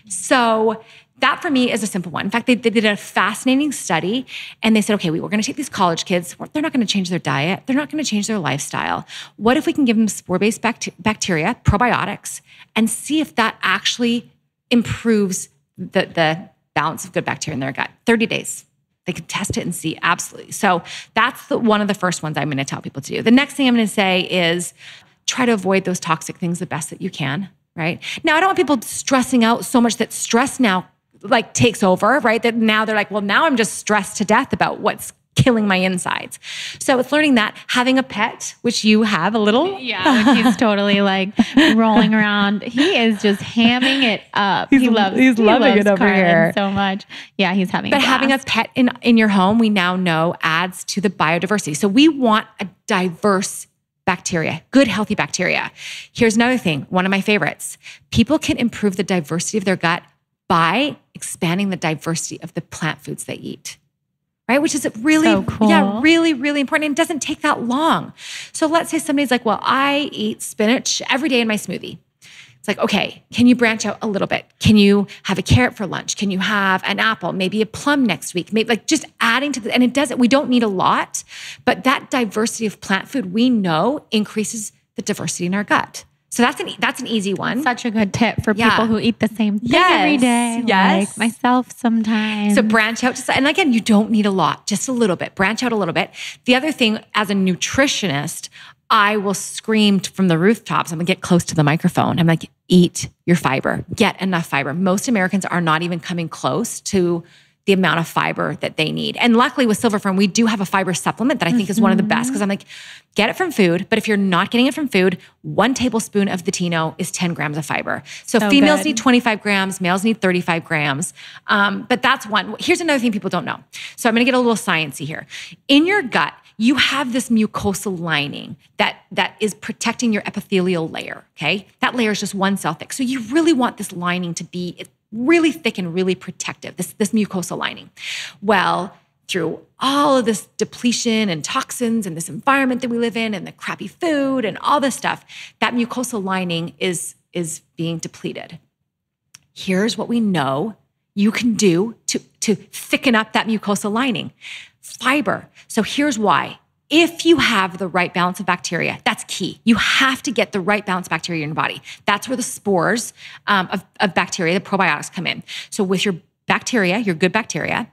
So that for me is a simple one. In fact, they did a fascinating study and they said, okay, we're going to take these college kids. They're not going to change their diet. They're not going to change their lifestyle. What if we can give them spore-based bacteria, probiotics, and see if that actually improves the balance of good bacteria in their gut? 30 days. They can test it and see. Absolutely. So that's one of the first ones I'm going to tell people to do. The next thing I'm going to say is try to avoid those toxic things the best that you can, right? Now, I don't want people stressing out so much that stress now like takes over, right? That now they're like, well, now I'm just stressed to death about what's killing my insides. So it's learning that, having a pet, which you have a little. Yeah, he's totally like rolling around. He is just hamming it up. He's loving it over Carlin here so much. Yeah, he's having. But having a pet in your home, we now know adds to the biodiversity. So we want a diverse bacteria, good, healthy bacteria. Here's another thing, one of my favorites. People can improve the diversity of their gut by expanding the diversity of the plant foods they eat. Right? Which is really, so cool. Really, really important. And it doesn't take that long. So let's say somebody's like, well, I eat spinach every day in my smoothie. It's like, okay, can you branch out a little bit? Can you have a carrot for lunch? Can you have an apple, maybe a plum next week? Maybe like just adding to the, and we don't need a lot, but that diversity of plant food we know increases the diversity in our gut. So that's an easy one. Such a good tip for people who eat the same thing every day. Yes. Like myself sometimes. So branch out. And again, you don't need a lot, just a little bit. Branch out a little bit. The other thing, as a nutritionist, I will scream from the rooftops. I'm going to get close to the microphone. I'm like, eat your fiber. Get enough fiber. Most Americans are not even coming close to the amount of fiber that they need. And luckily with Silver Fern, we do have a fiber supplement that I think is one of the best, because I'm like, get it from food. But if you're not getting it from food, 1 tablespoon of the Tino is 10 grams of fiber. So females need 25 grams, males need 35 grams. But that's one. Here's another thing people don't know. So I'm going to get a little sciencey here. In your gut, you have this mucosal lining that is protecting your epithelial layer, okay? That layer is just one cell thick. So you really want this lining to be really thick and really protective, this mucosal lining. Well, through all of this depletion and toxins and this environment that we live in and the crappy food and all this stuff, that mucosal lining is being depleted. Here's what we know you can do to thicken up that mucosal lining. Fiber. So here's why. If you have the right balance of bacteria, that's key. You have to get the right balance of bacteria in your body. That's where the spores of bacteria, the probiotics, come in. So with your bacteria, your good bacteria,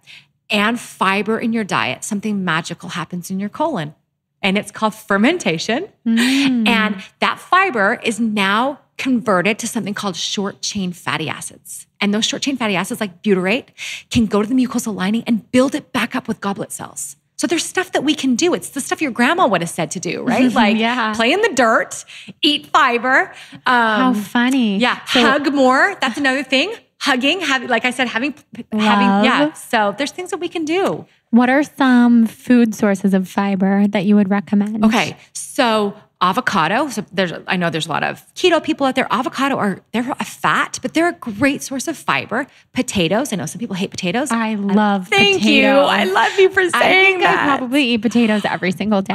and fiber in your diet, something magical happens in your colon. And it's called fermentation. And that fiber is now converted to something called short-chain fatty acids. And those short-chain fatty acids, like butyrate, can go to the mucosal lining and build it back up with goblet cells. So there's stuff that we can do. It's the stuff your grandma would have said to do, right? Like play in the dirt, eat fiber. How funny. Yeah. So, hug more. That's another thing. Hugging, like I said, having, So there's things that we can do. What are some food sources of fiber that you would recommend? Okay. So avocado. So I know there's a lot of keto people out there. Avocado they're a fat, but they're a great source of fiber. Potatoes. I know some people hate potatoes. I love potatoes. Thank you. I love you for saying that. I probably eat potatoes every single day.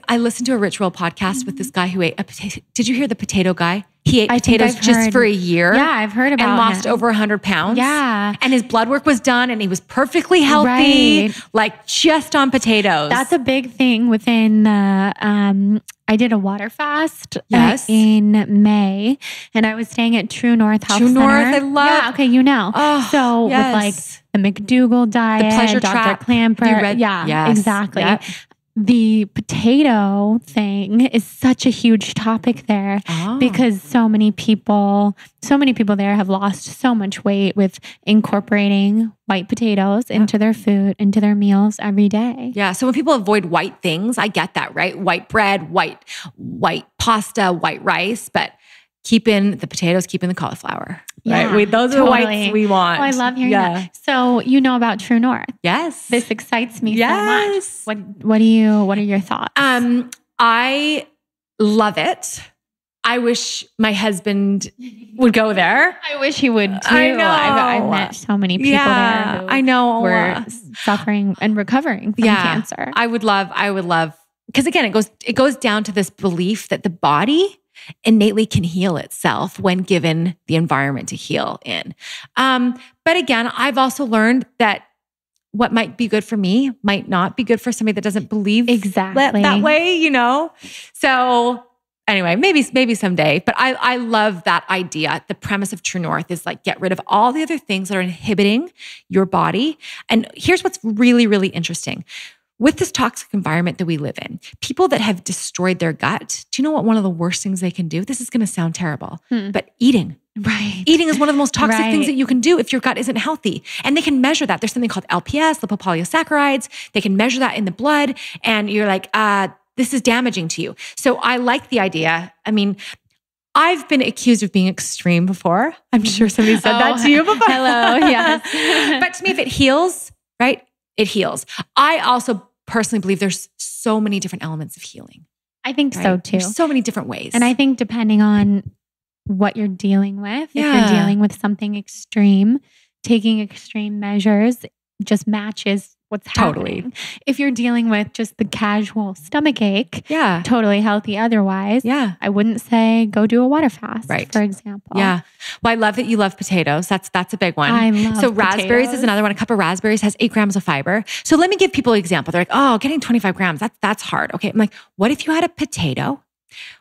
I listened to a Rich Roll podcast with this guy who ate a potato. Did you hear the potato guy? He ate potatoes just for a year. Yeah, I've heard about it. And lost over 100 pounds. Yeah. And his blood work was done and he was perfectly healthy, like just on potatoes. That's a big thing within the, I did a water fast in May and I was staying at True North Health Center. I love. Yeah, okay, you know. Oh, so with like the McDougall diet, the Pleasure Dr. Trap. Clamper. Exactly. Yep. the potato thing is such a huge topic there because so many people there have lost so much weight with incorporating white potatoes into their food, into their meals every day. Yeah. So when people avoid white things, I get that, right? White bread, white pasta, white rice, but keep in the potatoes, keep in the cauliflower. Yeah, right? Those are whites we want. Oh, I love hearing that. So you know about True North. Yes. This excites me so much. What are your thoughts? I love it. I wish my husband would go there. I wish he would too. I know. I've met so many people there who were suffering and recovering from cancer. I would love, because again, it goes down to this belief that the body innately can heal itself when given the environment to heal in. But again, I've also learned that what might be good for me might not be good for somebody that doesn't believe exactly that way, So anyway, maybe someday, but I love that idea. The premise of True North is like, get rid of all the other things that are inhibiting your body. And here's what's really, really interesting. With this toxic environment that we live in, people that have destroyed their gut, do you know what one of the worst things they can do? This is going to sound terrible, but eating. Right. Eating is one of the most toxic things that you can do if your gut isn't healthy. And they can measure that. There's something called LPS, lipopolysaccharides. They can measure that in the blood. And you're like, this is damaging to you. So I like the idea. I mean, I've been accused of being extreme before. I'm sure somebody said that to you before. Hello, yes. But to me, if it heals, right? It heals. I also personally believe there's so many different elements of healing. I think so too. There's so many different ways. And I think depending on what you're dealing with, if you're dealing with something extreme, taking extreme measures just matches what's happening. If you're dealing with just the casual stomach ache, totally healthy otherwise, I wouldn't say go do a water fast, for example. Yeah. Well, I love that you love potatoes. That's a big one. I love potatoes. Raspberries is another one. A cup of raspberries has 8 grams of fiber. So let me give people an example. They're like, oh, getting 25 grams, that's hard. Okay. I'm like, what if you had a potato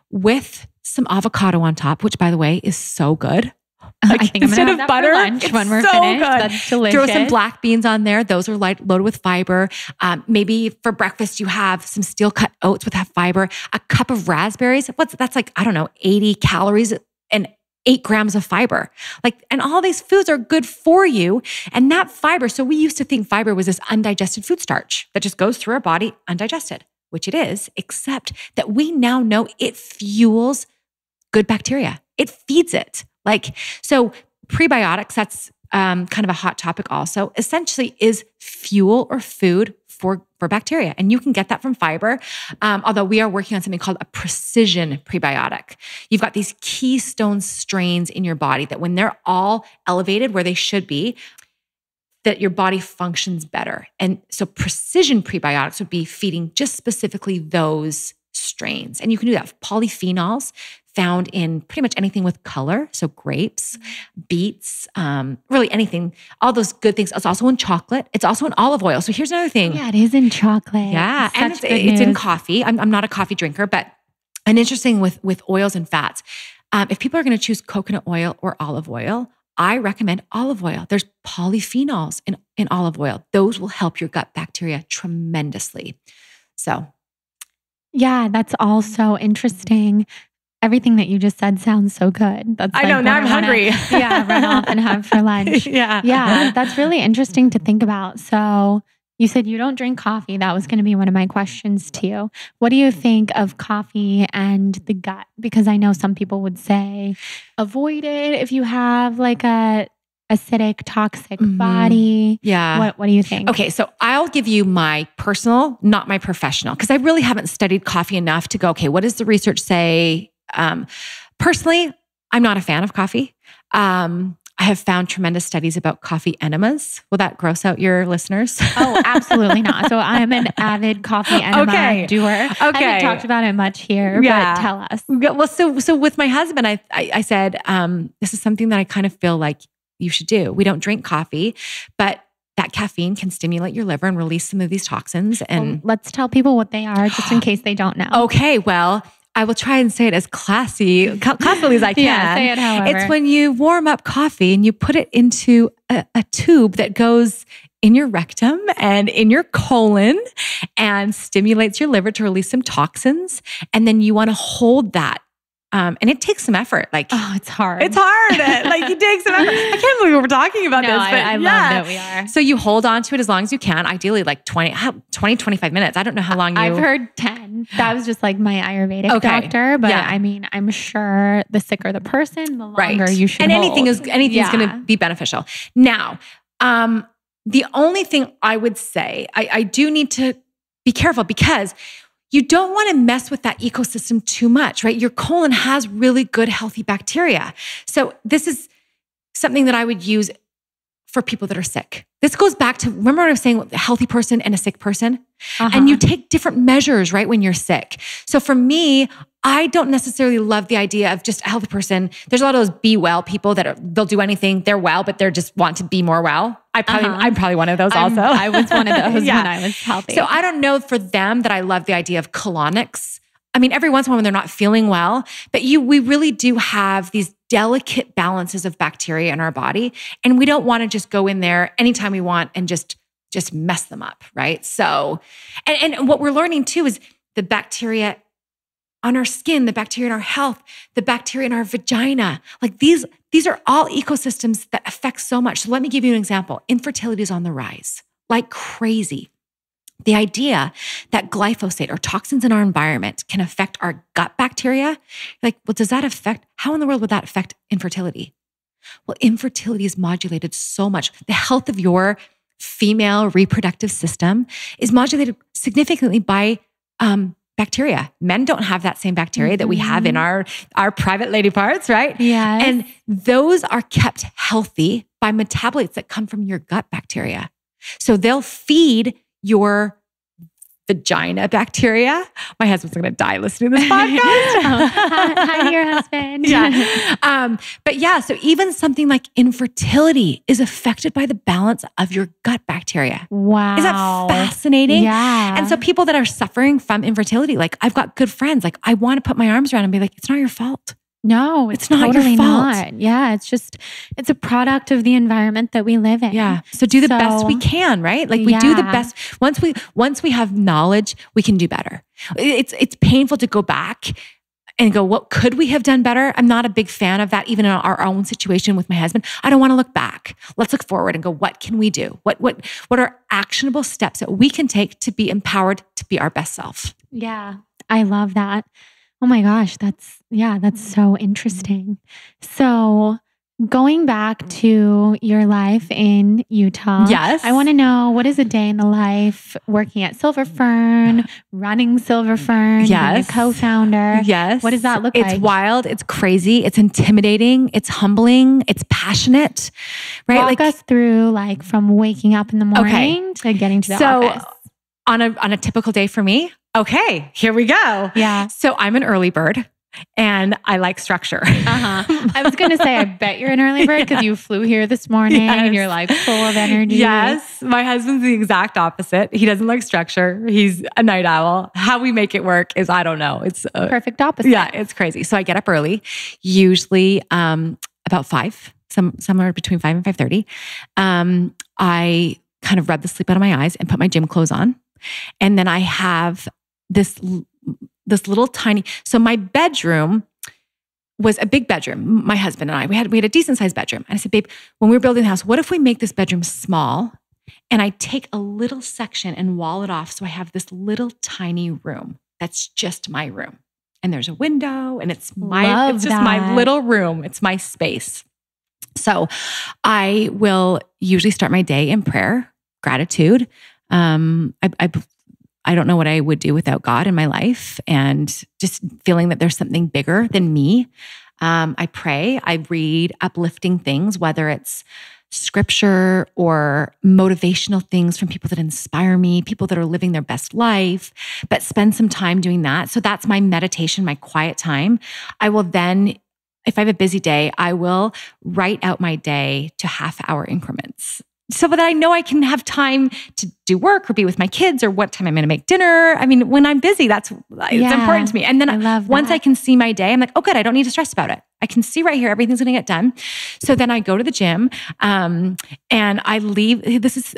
with some avocado on top, which by the way is so good. Like, I think I'm gonna have that butter, for lunch when we're finished. Good. That's delicious. Throw some black beans on there. Those are loaded with fiber. Maybe for breakfast, you have some steel cut oats with fiber, a cup of raspberries. That's like, I don't know, 80 calories and 8 grams of fiber. And all these foods are good for you. And that fiber, so we used to think fiber was this undigested food starch that just goes through our body undigested, which it is, except that we now know it fuels good bacteria. It feeds it. So prebiotics, that's kind of a hot topic also, essentially is fuel or food for bacteria. And you can get that from fiber. Although we are working on something called a precision prebiotic. You've got these keystone strains in your body that when they're all elevated where they should be, that your body functions better. And so precision prebiotics would be feeding just specifically those strains. And you can do that. Polyphenols found in pretty much anything with color. So grapes, beets, really anything, all those good things. It's also in chocolate. It's also in olive oil. So here's another thing. Yeah, it is in chocolate. Yeah. And it's in coffee. I'm not a coffee drinker, but an interesting with oils and fats. If people are going to choose coconut oil or olive oil, I recommend olive oil. There's polyphenols in olive oil. Those will help your gut bacteria tremendously. So yeah, that's all so interesting. Everything that you just said sounds so good. I know, now I'm hungry. Run off and have for lunch. Yeah, that's really interesting to think about. So you said you don't drink coffee. That was going to be one of my questions to you. What do you think of coffee and the gut? Because I know some people would say avoid it if you have like a acidic, toxic body. Yeah. What do you think? Okay, so I'll give you my personal, not my professional, because I really haven't studied coffee enough to go, okay, what does the research say? Personally, I'm not a fan of coffee. I have found tremendous studies about coffee enemas. Will that gross out your listeners? Oh, absolutely not. So I'm an avid coffee enema doer. I haven't talked about it much here, but tell us. Well, so with my husband, I said, this is something that I kind of feel like you should do. We don't drink coffee, but that caffeine can stimulate your liver and release some of these toxins. And well, let's tell people what they are just in case they don't know. Okay, well, I will try and say it as classily as I can. Yeah, say it however. It's when you warm up coffee and you put it into a tube that goes in your rectum and in your colon and stimulates your liver to release some toxins. And then you want to hold that. And it takes some effort. Like, oh, it's hard. It's hard. Like, it takes some effort. I can't believe we're talking about this. But I love that we are. So you hold on to it as long as you can, ideally like 20, 25 minutes. I don't know how long I've heard 10. That was just like my Ayurvedic doctor. But I mean, I'm sure the sicker the person, the longer you should and hold. anything's going to be beneficial. Now, the only thing I would say, I do need to be careful because you don't want to mess with that ecosystem too much, right? Your colon has really good, healthy bacteria. So this is something that I would use for people that are sick. This goes back to, remember what I was saying, a healthy person and a sick person? And you take different measures, right, when you're sick. So for me, I don't necessarily love the idea of just a healthy person. There's a lot of those be well people that they'll do anything. They're well, but they just want to be more well. I'm probably one of those also. I was one of those when I was healthy. So I don't know for them that I love the idea of colonics. I mean, every once in a while when they're not feeling well, but we really do have these delicate balances of bacteria in our body. And we don't want to just go in there anytime we want and just mess them up, right? So, and what we're learning too is the bacteria on our skin, the bacteria in our health, the bacteria in our vagina. Like these are all ecosystems that affect so much. So let me give you an example. Infertility is on the rise, like crazy. The idea that glyphosate or toxins in our environment can affect our gut bacteria, like, well, does that affect, how in the world would that affect infertility? Well, infertility is modulated so much. The health of your female reproductive system is modulated significantly by bacteria. Men don't have that same bacteria that we have in our private lady parts, right? Yes. And those are kept healthy by metabolites that come from your gut bacteria. So they'll feed your vagina bacteria. My husband's going to die listening to this podcast. Hi to your husband. But yeah, so even something like infertility is affected by the balance of your gut bacteria. Wow. Is that fascinating? Yeah. And so people that are suffering from infertility, like I've got good friends, like I want to put my arms around and be like, it's not your fault. No, it's not totally your fault. Not. Yeah, it's a product of the environment that we live in. Yeah. So do the best we can, right? Like we do the best. Once we have knowledge, we can do better. It's painful to go back and go, what could we have done better? I'm not a big fan of that, even in our own situation with my husband. I don't want to look back. Let's look forward and go, what can we do? What are actionable steps that we can take to be empowered to be our best self? Yeah, I love that. Oh my gosh, that's so interesting. So going back to your life in Utah. Yes. I want to know, what is a day in the life working at Silver Fern, running Silver Fern, being a co-founder? Yes. What does that look like? It's wild. It's crazy. It's intimidating. It's humbling. It's passionate, right? Walk us through from waking up in the morning to getting to the office. On a typical day for me, okay, here we go. Yeah. So I'm an early bird and I like structure. I was going to say, I bet you're an early bird because you flew here this morning and you're full of energy. Yes. My husband's the exact opposite. He doesn't like structure. He's a night owl. How we make it work is, I don't know. It's perfect opposite. Yeah, it's crazy. So I get up early, usually about 5, somewhere between 5 and 5:30. I kind of rub the sleep out of my eyes and put my gym clothes on. And then I have this little tiny, so my bedroom was a big bedroom. My husband and I, we had a decent sized bedroom. And I said, babe, when we were building the house, what if we make this bedroom small and I take a little section and wall it off so I have this little tiny room that's just my room. And there's a window and it's just my little room. It's my space. So I will usually start my day in prayer, gratitude. I don't know what I would do without God in my life, and just feeling that there's something bigger than me. I pray, I read uplifting things, whether it's scripture or motivational things from people that inspire me, people that are living their best life, but spend some time doing that. So that's my meditation, my quiet time. I will then, if I have a busy day, I will write out my day to half-hour increments. so that I know I can have time to do work or be with my kids or what time I'm going to make dinner. I mean, when I'm busy, it's important to me. And then once I can see my day, I'm like, oh, good. I don't need to stress about it. I can see right here, everything's going to get done. So then I go to the gym, and I leave.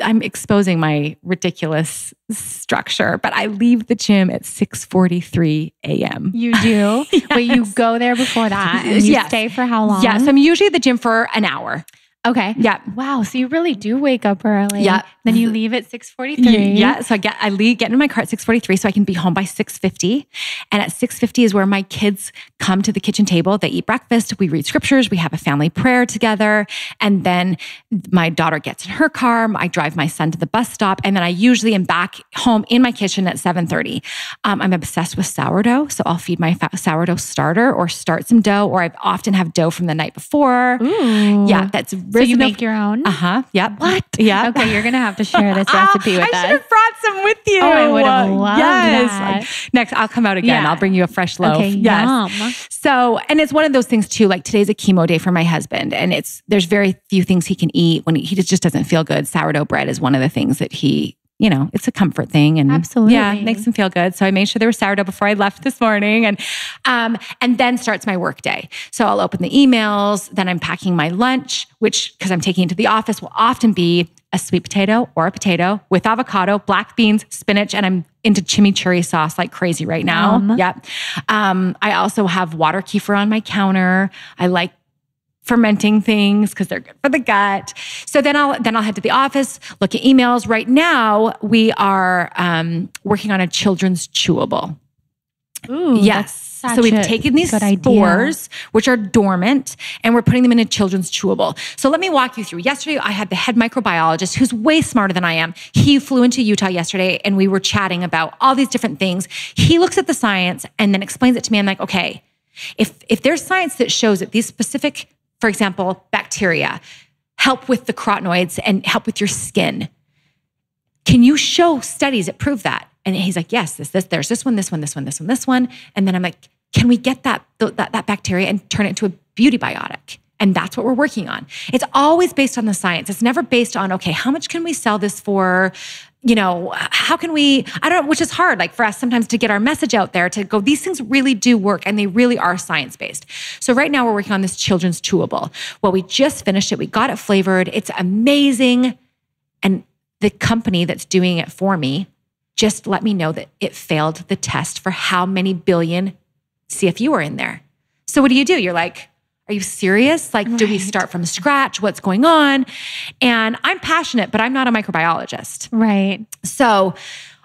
I'm exposing my ridiculous structure, but I leave the gym at 6:43 a.m. You do? Yes. Wait, you go there before that and you stay for how long? Yes. I'm usually at the gym for an hour. Okay. Yeah. Wow. So you really do wake up early. Yeah. Then you leave at 6:43. Yeah. So I get in my car at 6:43 so I can be home by 6:50. And at 6:50 is where my kids come to the kitchen table. They eat breakfast. We read scriptures. We have a family prayer together. And then my daughter gets in her car. I drive my son to the bus stop. And then I usually am back home in my kitchen at 7:30. I'm obsessed with sourdough. So I'll feed my sourdough starter or start some dough, or I often have dough from the night before. Ooh. Yeah. That's so you make your own? Uh-huh. Yep. What? Yeah. Okay, you're going to have to share this recipe with us. I should have brought some with you. Oh, I would have loved that. Next, I'll come out again. I'll bring you a fresh loaf. Okay, yum. So, and it's one of those things too, like today's a chemo day for my husband, and there's very few things he can eat when he just doesn't feel good. Sourdough bread is one of the things that he, it's a comfort thing, and absolutely, it makes him feel good. So I made sure there was sourdough before I left this morning, and then starts my work day. So I'll open the emails, then I'm packing my lunch, which, because I'm taking it to the office, will often be a sweet potato or a potato with avocado, black beans, spinach, and I'm into chimichurri sauce like crazy right now. Yep. I also have water kefir on my counter. I like fermenting things because they're good for the gut. So then I'll head to the office, look at emails. Right now, we are working on a children's chewable. Ooh, yes. So we've taken these spores, which are dormant, and we're putting them in a children's chewable. So let me walk you through. Yesterday, I had the head microbiologist, who's way smarter than I am. He flew into Utah yesterday, and we were chatting about all these different things. He looks at the science and then explains it to me. I'm like, okay, if there's science that shows that these specific, for example, bacteria help with the carotenoids and help with your skin, can you show studies that prove that? And he's like, yes, there's this one. And then I'm like, can we get that bacteria and turn it into a beauty biotic? And that's what we're working on. It's always based on the science. It's never based on, okay, how much can we sell this for? How can we, I don't know, which is hard, like for us sometimes to get our message out there to go, these things really do work and they really are science-based. So right now we're working on this children's chewable. Well, we just finished it. We got it flavored. It's amazing. And the company that's doing it for me just let me know that it failed the test for how many billion CFU are in there. So what do? You're like, are you serious? Like, do we start from scratch? What's going on? And I'm passionate, but I'm not a microbiologist. Right. So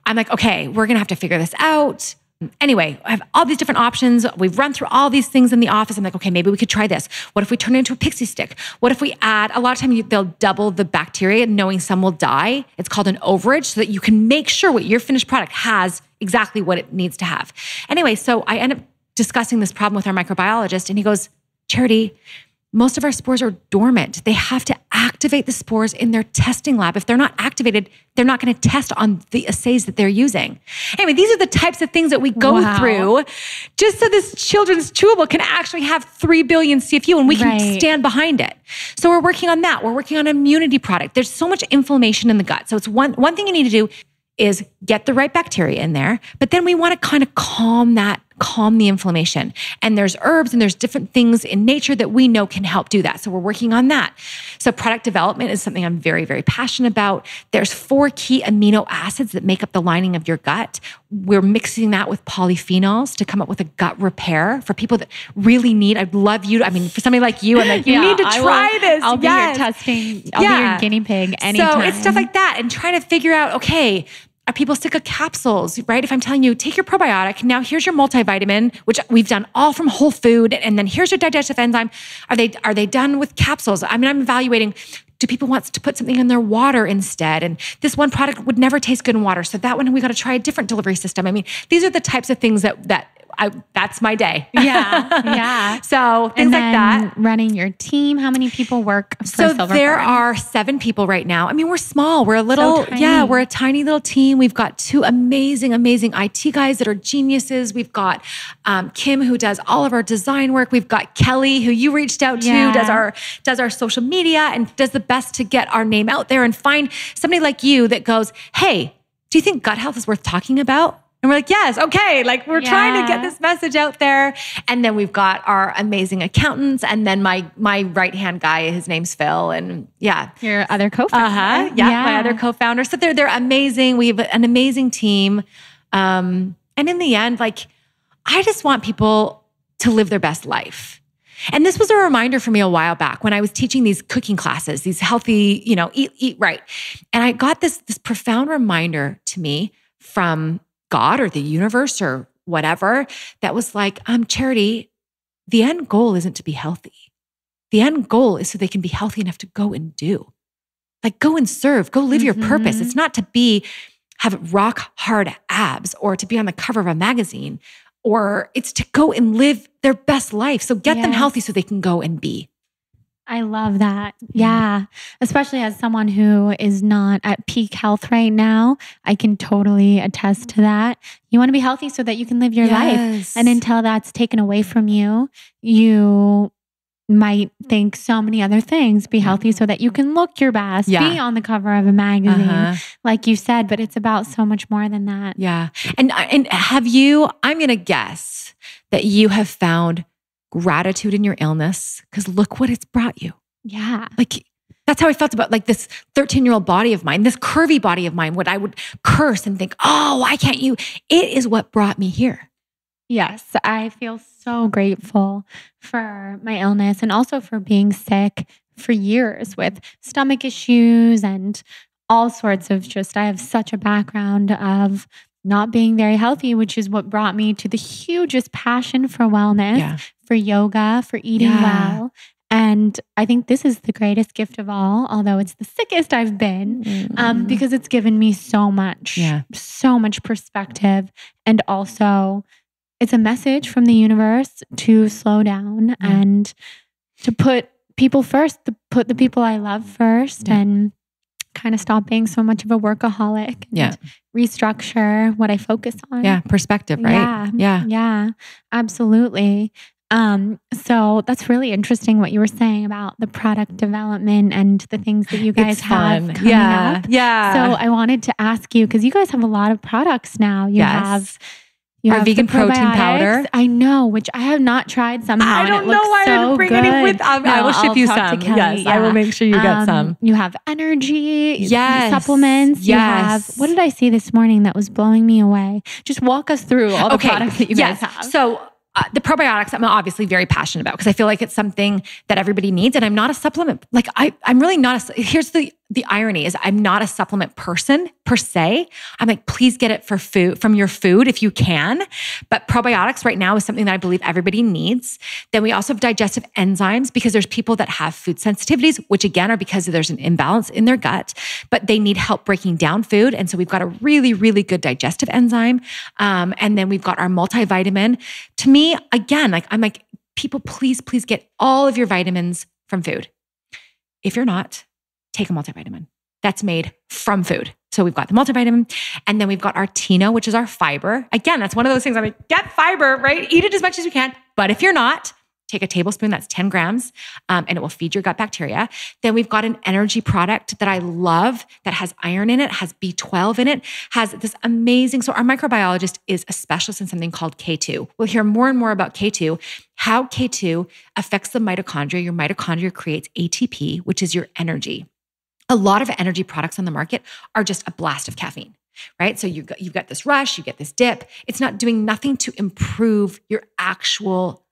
I'm like, okay, we're going to have to figure this out. Anyway, I have all these different options. We've run through all these things in the office. I'm like, okay, maybe we could try this. What if we turn it into a pixie stick? What if we add, a lot of times they'll double the bacteria knowing some will die. It's called an overage so that you can make sure what your finished product has exactly what it needs to have. Anyway, so I end up discussing this problem with our microbiologist and he goes, Charity, most of our spores are dormant. They have to activate the spores in their testing lab. If they're not activated, they're not going to test on the assays that they're using. Anyway, these are the types of things that we go through just so this children's chewable can actually have 3 billion CFU and we can stand behind it. So we're working on that. We're working on an immunity product. There's so much inflammation in the gut. So it's one thing you need to do is get the right bacteria in there, but then we want to kind of calm the inflammation. And there's herbs and there's different things in nature that we know can help do that. So we're working on that. So product development is something I'm very, very passionate about. There's 4 key amino acids that make up the lining of your gut. We're mixing that with polyphenols to come up with a gut repair for people that really need. I'd love you. For somebody like you, I'm like, you need to try this. I'll be your testing. I'll be your guinea pig anytime. So it's stuff like that and trying to figure out, okay, are people sick of capsules, right? If I'm telling you, take your probiotic, now here's your multivitamin, which we've done all from whole food, and then here's your digestive enzyme. Are they done with capsules? I'm evaluating, do people want to put something in their water instead? And this one product would never taste good in water, so that one we got to try a different delivery system. These are the types of things that that's my day. Yeah. So things like that. Running your team. How many people work for Silver There Fern? are 7 people right now. I mean, we're small. We're a little, tiny. we're a tiny little team. We've got 2 amazing IT guys that are geniuses. We've got Kim, who does all of our design work. We've got Kelly, who you reached out to, does our social media and does the best to get our name out there and find somebody like you that goes, hey, do you think gut health is worth talking about? And we're like, yes, okay. Like we're trying to get this message out there. And then we've got our amazing accountants. And then my right-hand guy, his name's Phil. And your other co-founder. My other co-founder. So they're amazing. We have an amazing team. And in the end, like, I just want people to live their best life. And this was a reminder for me a while back when I was teaching these cooking classes, these healthy, eat right. And I got this profound reminder to me from God or the universe or whatever that was like, Charity, the end goal isn't to be healthy. The end goal is so they can be healthy enough to go and do. Like go and serve, go live your purpose. It's not to have rock hard abs or to be on the cover of a magazine, or it's to go and live their best life. So get them healthy so they can go and be. I love that. Yeah. Especially as someone who is not at peak health right now, I can totally attest to that. You want to be healthy so that you can live your life. And until that's taken away from you, you might think so many other things. Be healthy so that you can look your best, be on the cover of a magazine, like you said, but it's about so much more than that. Yeah. And have you, I'm going to guess that you have found gratitude in your illness because look what it's brought you. Yeah. Like that's how I felt about like this 13-year-old body of mine, this curvy body of mine, what I would curse and think, oh, why can't you? It is what brought me here. Yes. I feel so grateful for my illness and also for being sick for years with stomach issues and all sorts of I have such a background of not being very healthy, which is what brought me to the hugest passion for wellness, for yoga, for eating well. And I think this is the greatest gift of all, although it's the sickest I've been, because it's given me so much perspective. And also it's a message from the universe to slow down and to put people first, to put the people I love first and kind of stop being so much of a workaholic and restructure what I focus on. Yeah. Perspective, right? Yeah, absolutely. So that's really interesting what you were saying about the product development and the things that you guys have coming up. Yeah. So I wanted to ask you, because you guys have a lot of products now. You have our vegan protein powder. I know, which I have not tried somehow. I don't know why I didn't bring any with. I will ship you some. Yes, I will make sure you get some. You have energy supplements. You have, what did I see this morning that was blowing me away? Just walk us through all the products that you guys have. So the probiotics, I'm obviously very passionate about because I feel like it's something that everybody needs. And I'm not a supplement. Like I'm really not here's the irony is I'm not a supplement person per se. I'm like, please get it from your food if you can. But probiotics right now is something that I believe everybody needs. Then we also have digestive enzymes because there's people that have food sensitivities, which again are because there's an imbalance in their gut, but they need help breaking down food. And so we've got a really, really good digestive enzyme. And then we've got our multivitamin. To me, again, I'm like, people, please get all of your vitamins from food. If you're not, take a multivitamin that's made from food. So we've got the multivitamin and then we've got our Tino, which is our fiber. Again, that's one of those things I'm like, get fiber, right? Eat it as much as you can. But if you're not, take a tablespoon, that's 10 grams, and it will feed your gut bacteria. Then we've got an energy product that I love that has iron in it, has B12 in it, has this amazing, so our microbiologist is a specialist in something called K2. We'll hear more and more about K2, how K2 affects the mitochondria. Your mitochondria creates ATP, which is your energy. A lot of energy products on the market are just a blast of caffeine, right? So you've got this rush, you get this dip. It's not doing nothing to improve your actual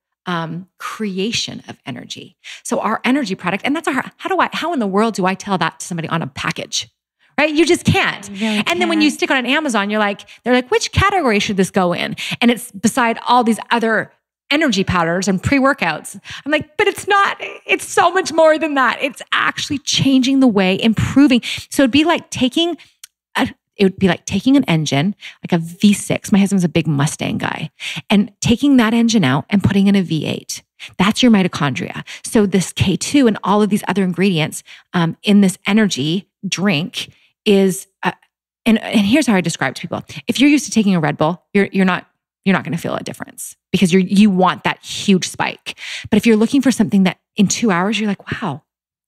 creation of energy. So our energy product, and that's how in the world do I tell that to somebody on a package? Right? You just can't. And then when you stick on Amazon, they're like, which category should this go in? And it's beside all these other energy powders and pre-workouts. I'm like, but it's not, it's so much more than that. It's actually changing the way, improving. So it'd be like taking it would be like taking an engine, like a V6. My husband's a big Mustang guy, and taking that engine out and putting in a V8. That's your mitochondria. So this K2 and all of these other ingredients in this energy drink is, and here's how I describe it to people. If you're used to taking a Red Bull, you're not going to feel a difference because you want that huge spike. But if you're looking for something that in 2 hours, you're like, wow,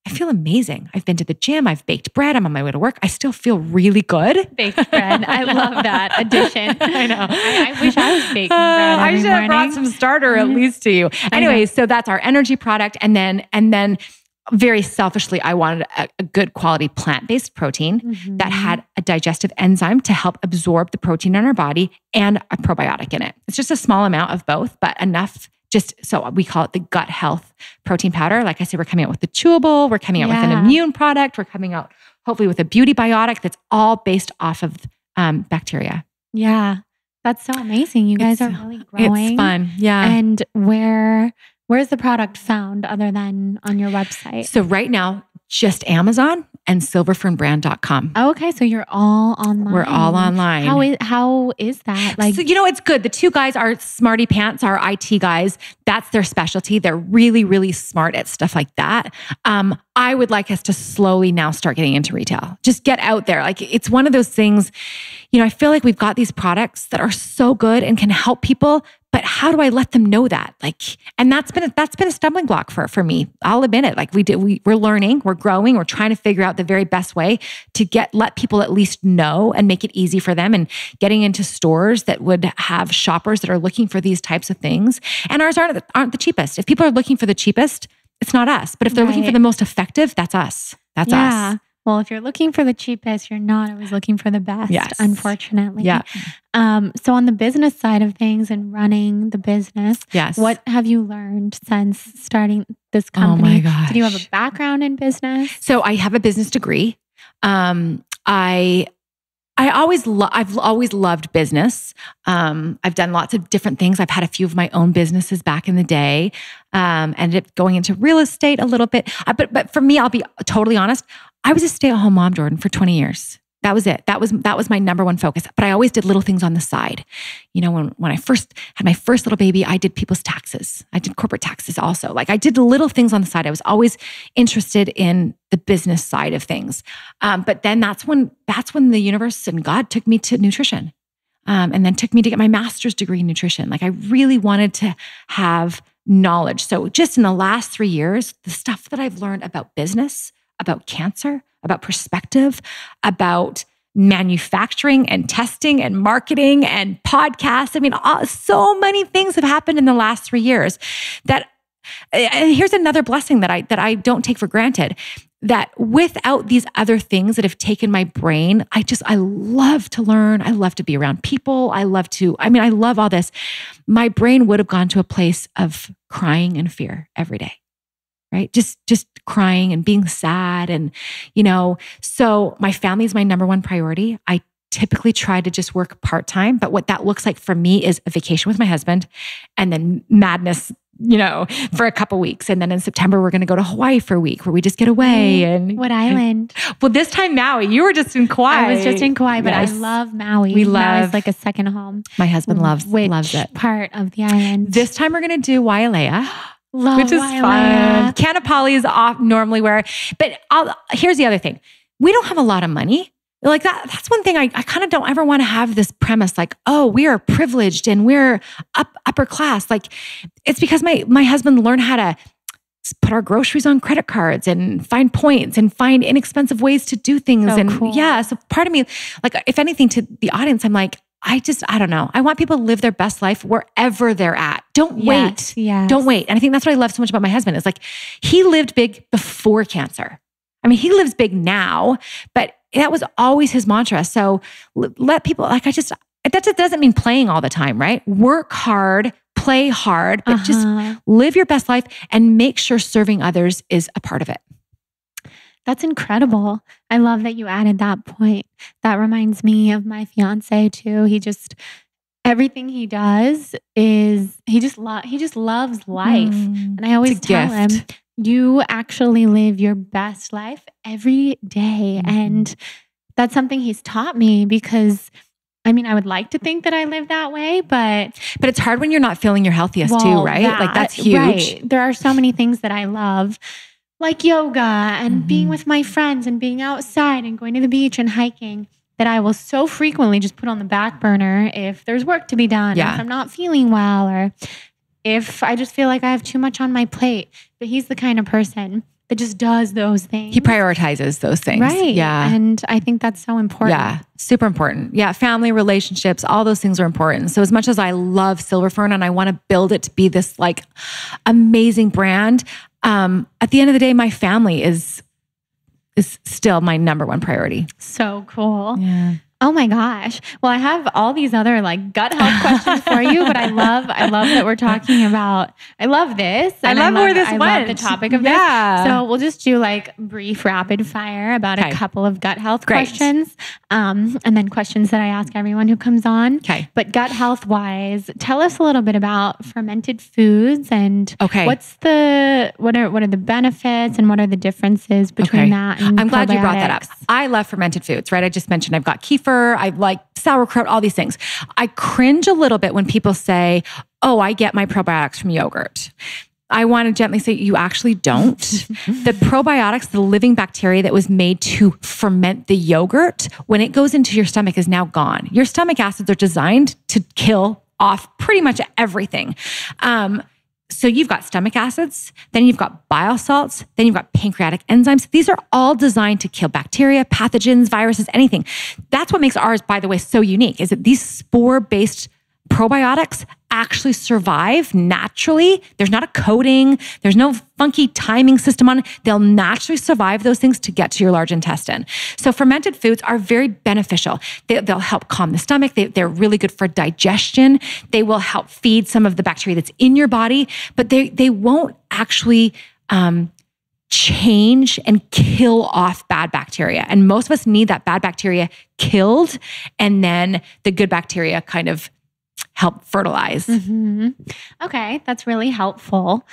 I feel amazing. I've been to the gym. I've baked bread. I'm on my way to work. I still feel really good. Baked bread. I love that addition. I know. I wish I was baking bread I every should have morning. brought some starter at least to you. Anyway, so that's our energy product. And then very selfishly, I wanted a good quality plant-based protein that had a digestive enzyme to help absorb the protein in our body and a probiotic in it. It's just a small amount of both, but enough. Just so we call it the gut health protein powder. Like I said, we're coming out with the chewable, we're coming out with an immune product, we're coming out hopefully with a beauty biotic that's all based off of bacteria. Yeah, that's so amazing. You guys are really growing. It's fun. Yeah. And where's the product found other than on your website? So right now, just Amazon and silverfernbrand.com. Oh, okay. So you're all online. We're all online. How is that? Like, so, it's good. The two guys are smarty pants, our IT guys. That's their specialty. They're really, really smart at stuff like that. I would like us to slowly now start getting into retail. Just get out there. Like it's one of those things, I feel like we've got these products that are so good and can help people, but how do I let them know that? And that's been a stumbling block for me. I'll admit it. Like we're learning, we're growing, we're trying to figure out the very best way to let people at least know and make it easy for them, and getting into stores that would have shoppers that are looking for these types of things. And ours aren't the cheapest. If people are looking for the cheapest, it's not us. But if they're looking for the most effective, that's us. That's us. Well, if you're looking for the cheapest, you're not always looking for the best, unfortunately. Yeah. So on the business side of things and running the business, what have you learned since starting this company? Oh my gosh. Did you have a background in business? So I have a business degree. I've always loved business. I've done lots of different things. I've had a few of my own businesses back in the day. Ended up going into real estate a little bit. But for me, I'll be totally honest. I was a stay-at-home mom, Jordan, for 20 years. That was it. That was my number one focus. But I always did little things on the side. When I first had my first little baby, I did people's taxes. I did corporate taxes also. Like I did little things on the side. I was always interested in the business side of things. But then that's when the universe and God took me to nutrition. And then took me to get my master's degree in nutrition. Like I really wanted to have knowledge. So just in the last 3 years, the stuff that I've learned about business, about cancer, about perspective, about manufacturing and testing and marketing and podcasts. I mean, so many things have happened in the last 3 years and here's another blessing that I don't take for granted, that without these other things that have taken my brain, I love to learn. I love to be around people. I love all this. My brain would have gone to a place of crying and fear every day. Right? Just crying and being sad. And, so my family is my number one priority. I typically try to just work part-time, but what that looks like for me is a vacation with my husband and then madness, for a couple weeks. And then in September, we're going to go to Hawaii for a week where we just get away. And what island? Well, this time Maui. You were just in Kauai. I was just in Kauai, but I love Maui. Maui's like a second home. My husband loves it. Part of the island? This time we're going to do Wailea. Which is fun. Kanapali is off normally but here's the other thing. We don't have a lot of money. Like that's one thing I kind of don't ever want to have this premise like, oh, we are privileged and we're upper class. Like it's because my husband learned how to put our groceries on credit cards and find points and find inexpensive ways to do things. Cool. So part of me, like if anything to the audience, I'm like, I don't know. I want people to live their best life wherever they're at. Don't wait. Yes. Don't wait. And I think that's what I love so much about my husband is like, he lived big before cancer. I mean, he lives big now, but that was always his mantra. So let people, that just doesn't mean playing all the time, right? Work hard, play hard, but just live your best life and make sure serving others is a part of it. That's incredible. I love that you added that point. That reminds me of my fiance too. Everything he does is, he just loves life. And I always tell him, you actually live your best life every day. And that's something he's taught me because I mean, I would like to think that I live that way, but it's hard when you're not feeling your healthiest too, right? Like that's huge. Right. There are so many things that I love, like yoga and being with my friends and being outside and going to the beach and hiking, that I will so frequently just put on the back burner if there's work to be done, or if I'm not feeling well, or if I just feel like I have too much on my plate. But he's the kind of person that just does those things. He prioritizes those things. Right. Yeah. And I think that's so important. Yeah. Super important. Yeah. Family, relationships, all those things are important. So as much as I love Silver Fern and I want to build it to be this like amazing brand, at the end of the day, my family is still my number one priority. So cool. Yeah. Oh my gosh. Well, I have all these other like gut health questions for you, but I love that we're talking about, I love this. And I love where this went. I love the topic of this. So we'll just do like brief rapid fire about a couple of gut health questions. And then questions that I ask everyone who comes on. Okay. But gut health wise, tell us a little bit about fermented foods and what are the benefits and what are the differences between that and I'm glad you brought that up. I love fermented foods, right? I just mentioned I've got kefir, I like sauerkraut, all these things. I cringe a little bit when people say, oh, I get my probiotics from yogurt. I want to gently say, you actually don't. The probiotics, the living bacteria that was made to ferment the yogurt, when it goes into your stomach is now gone. Your stomach acids are designed to kill off pretty much everything. So you've got stomach acids, then you've got bile salts, then you've got pancreatic enzymes. These are all designed to kill bacteria, pathogens, viruses, anything. That's what makes ours, by the way, so unique, is that these spore-based probiotics actually survive naturally. There's not a coating. There's no funky timing system on it. They'll naturally survive those things to get to your large intestine. So fermented foods are very beneficial. They'll help calm the stomach. They're really good for digestion. They will help feed some of the bacteria that's in your body, but they won't actually change and kill off bad bacteria. And most of us need that bad bacteria killed, and then the good bacteria kind of help fertilize. Okay, that's really helpful.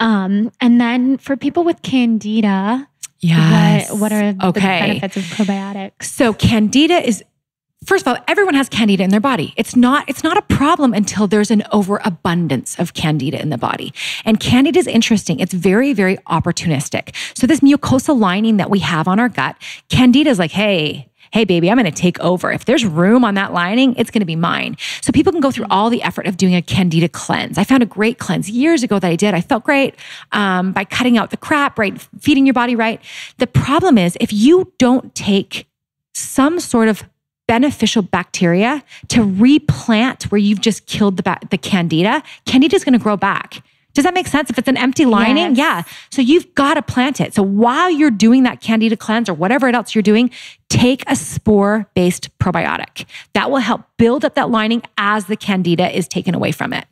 And then for people with Candida, what are the benefits of probiotics? So Candida is, first of all, everyone has Candida in their body. It's not a problem until there's an overabundance of Candida in the body. And Candida is interesting. It's very, very opportunistic. So this mucosal lining that we have on our gut, Candida is like, hey, baby, I'm going to take over. If there's room on that lining, it's going to be mine. So people can go through all the effort of doing a Candida cleanse. I found a great cleanse years ago that I did. I felt great by cutting out the crap, right? Feeding your body right. The problem is if you don't take some sort of beneficial bacteria to replant where you've just killed the Candida is going to grow back. Does that make sense? If it's an empty lining? Yes. Yeah. So you've got to plant it. So while you're doing that Candida cleanse or whatever else you're doing, take a spore-based probiotic. That will help build up that lining as the Candida is taken away from it.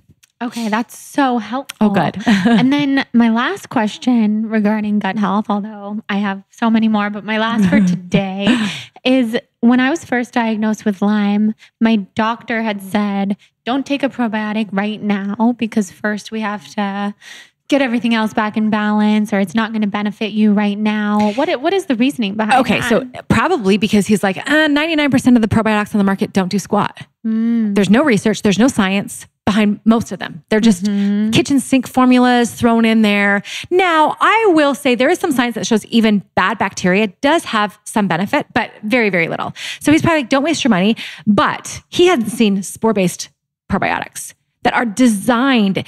Okay, that's so helpful. Oh, good. And then my last question regarding gut health, although I have so many more, but my last for today is when I was first diagnosed with Lyme, my doctor had said, don't take a probiotic right now because first we have to get everything else back in balance, or it's not going to benefit you right now. What is the reasoning behind that? So probably because he's like, 99% of the probiotics on the market don't do squat. There's no research. There's no science behind most of them. They're just kitchen sink formulas thrown in there. Now, I will say there is some science that shows even bad bacteria does have some benefit, but very, very little. So he's probably like, don't waste your money. But he hadn't seen spore-based probiotics that are designed,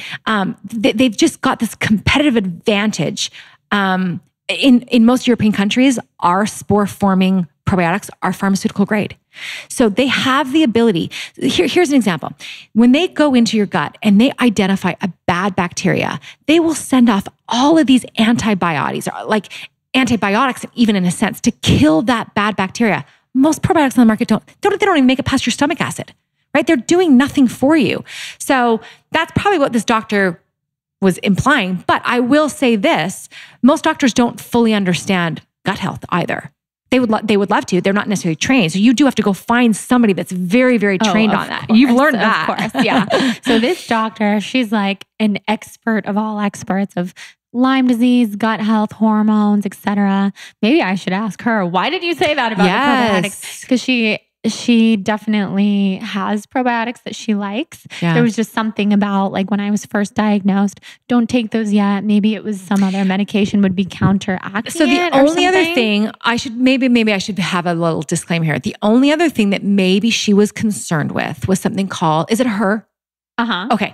they've just got this competitive advantage. In most European countries, our spore-forming probiotics are pharmaceutical grade. So they have the ability. Here's an example. When they go into your gut and they identify a bad bacteria, they will send off all of these antibiotics, like antibiotics even in a sense, to kill that bad bacteria. Most probiotics on the market don't even make it past your stomach acid, right? They're doing nothing for you. So that's probably what this doctor was implying. But I will say this, most doctors don't fully understand gut health either. They would love to. They're not necessarily trained. So you do have to go find somebody that's very, very trained on that. You've learned that. Of course, yeah. So this doctor, she's like an expert of all experts of Lyme disease, gut health, hormones, etc. Maybe I should ask her, why did you say that about the probiotics? Because she definitely has probiotics that she likes. Yeah. There was just something about like when I was first diagnosed, don't take those yet. Maybe it was some other medication would be counteracting. So the only other thing I should have a little disclaimer here. The only other thing that maybe she was concerned with was something called, is it her? Okay.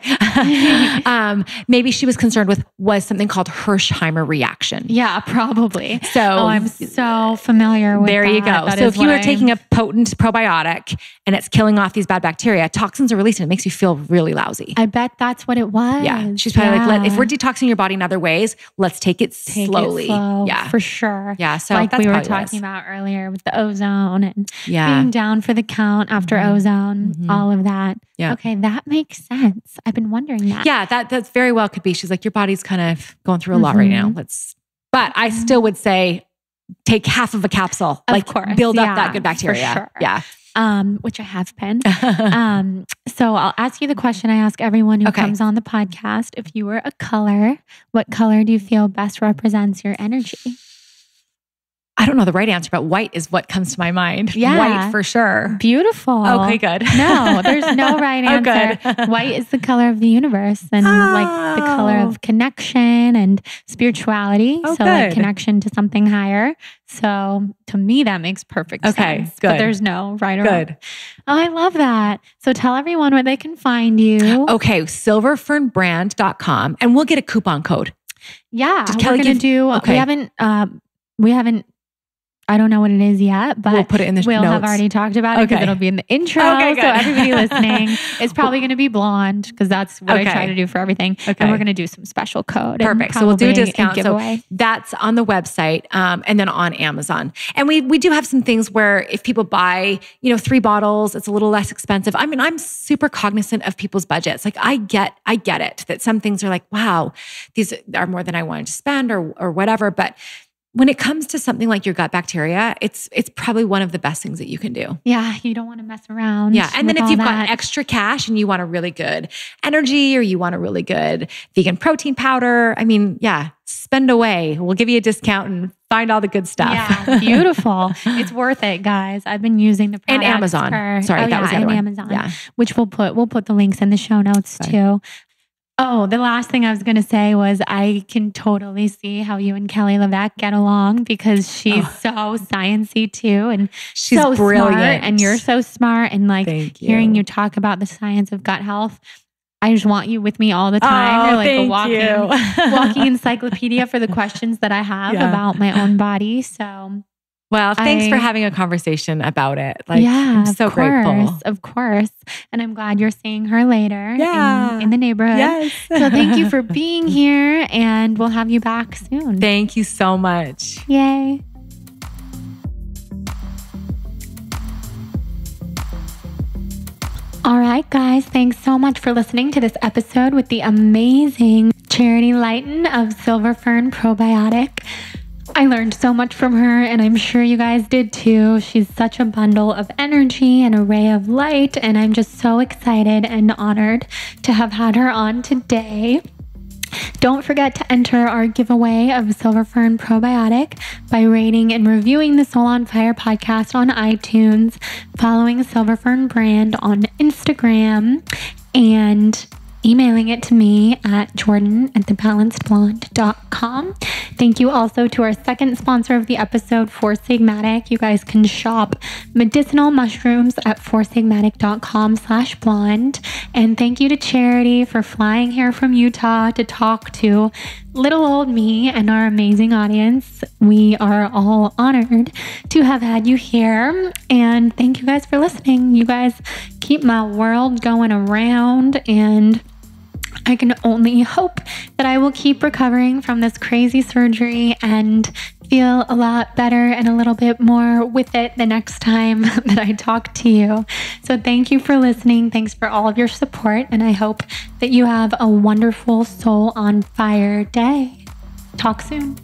Maybe she was concerned with was something called Hirsch Heimer reaction. Yeah, probably. So I'm so familiar with that. There you go. So if you are taking a potent probiotic and it's killing off these bad bacteria, toxins are released and it makes you feel really lousy. I bet that's what it was. Yeah. She's probably like, if we're detoxing your body in other ways, let's take it slowly. Yeah. For sure. Yeah. So like we were talking about earlier with the ozone and being down for the count after ozone, all of that. Yeah. Okay. That makes sense. I've been wondering that. Yeah, that's very well could be. She's like, your body's kind of going through a lot right now. But I still would say take half of a capsule. Of course. Build up that good bacteria. For sure. Yeah. Which I have been. So I'll ask you the question I ask everyone who comes on the podcast. If you were a color, what color do you feel best represents your energy? I don't know the right answer, but white is what comes to my mind. Yeah. White for sure. Beautiful. Okay, good. No, there's no right answer. Good. White is the color of the universe and like the color of connection and spirituality. So like connection to something higher. So to me, that makes perfect sense. Good. But there's no right or wrong. Oh, I love that. So tell everyone where they can find you. Okay. silverfernbrand.com and we'll get a coupon code. Yeah. We're going to do, we haven't, I don't know what it is yet, but we'll put it in the we'll notes. Have already talked about it because it'll be in the intro. So everybody listening is probably going to be blonde because that's what I try to do for everything. And we're going to do some special code. Perfect. So we'll do a discount. So that's on the website and then on Amazon. And we do have some things where if people buy, 3 bottles, it's a little less expensive. I mean, I'm super cognizant of people's budgets. Like I get it that some things are like, wow, these are more than I wanted to spend or whatever. But when it comes to something like your gut bacteria, it's probably one of the best things that you can do. Yeah, you don't want to mess around. Yeah, and then if you've got extra cash and you want a really good energy or you want a really good vegan protein powder, I mean, spend away. We'll give you a discount and find all the good stuff. Yeah, beautiful. It's worth it, guys. I've been using the products. And Amazon. That was the other one. Amazon. Yeah. Which we'll put the links in the show notes too. Oh, the last thing I was going to say was I can totally see how you and Kelly LeVeque get along because she's so sciencey too. And she's so brilliant. Smart, and you're so smart. And like hearing you talk about the science of gut health, I just want you with me all the time. You're like a walking encyclopedia for the questions that I have about my own body. So... Well, thanks for having a conversation about it. I'm so grateful. Of course. And I'm glad you're seeing her later in the neighborhood. Yes. So thank you for being here and we'll have you back soon. Thank you so much. Yay. All right, guys. Thanks so much for listening to this episode with the amazing Charity Lighten of Silver Fern Probiotic. I learned so much from her, and I'm sure you guys did too. She's such a bundle of energy and a ray of light, and I'm just so excited and honored to have had her on today. Don't forget to enter our giveaway of Silver Fern Probiotic by rating and reviewing the Soul on Fire podcast on iTunes, following Silver Fern Brand on Instagram, and emailing it to me at jordan@thebalancedblonde.com. Thank you also to our second sponsor of the episode, Four Sigmatic. You guys can shop medicinal mushrooms at foursigmatic.com/blonde. And thank you to Charity for flying here from Utah to talk to little old me and our amazing audience. We are all honored to have had you here. And thank you guys for listening. You guys keep my world going around, and I can only hope that I will keep recovering from this crazy surgery and feel a lot better and a little bit more with it the next time that I talk to you. So thank you for listening. Thanks for all of your support. And I hope that you have a wonderful Soul on Fire day. Talk soon.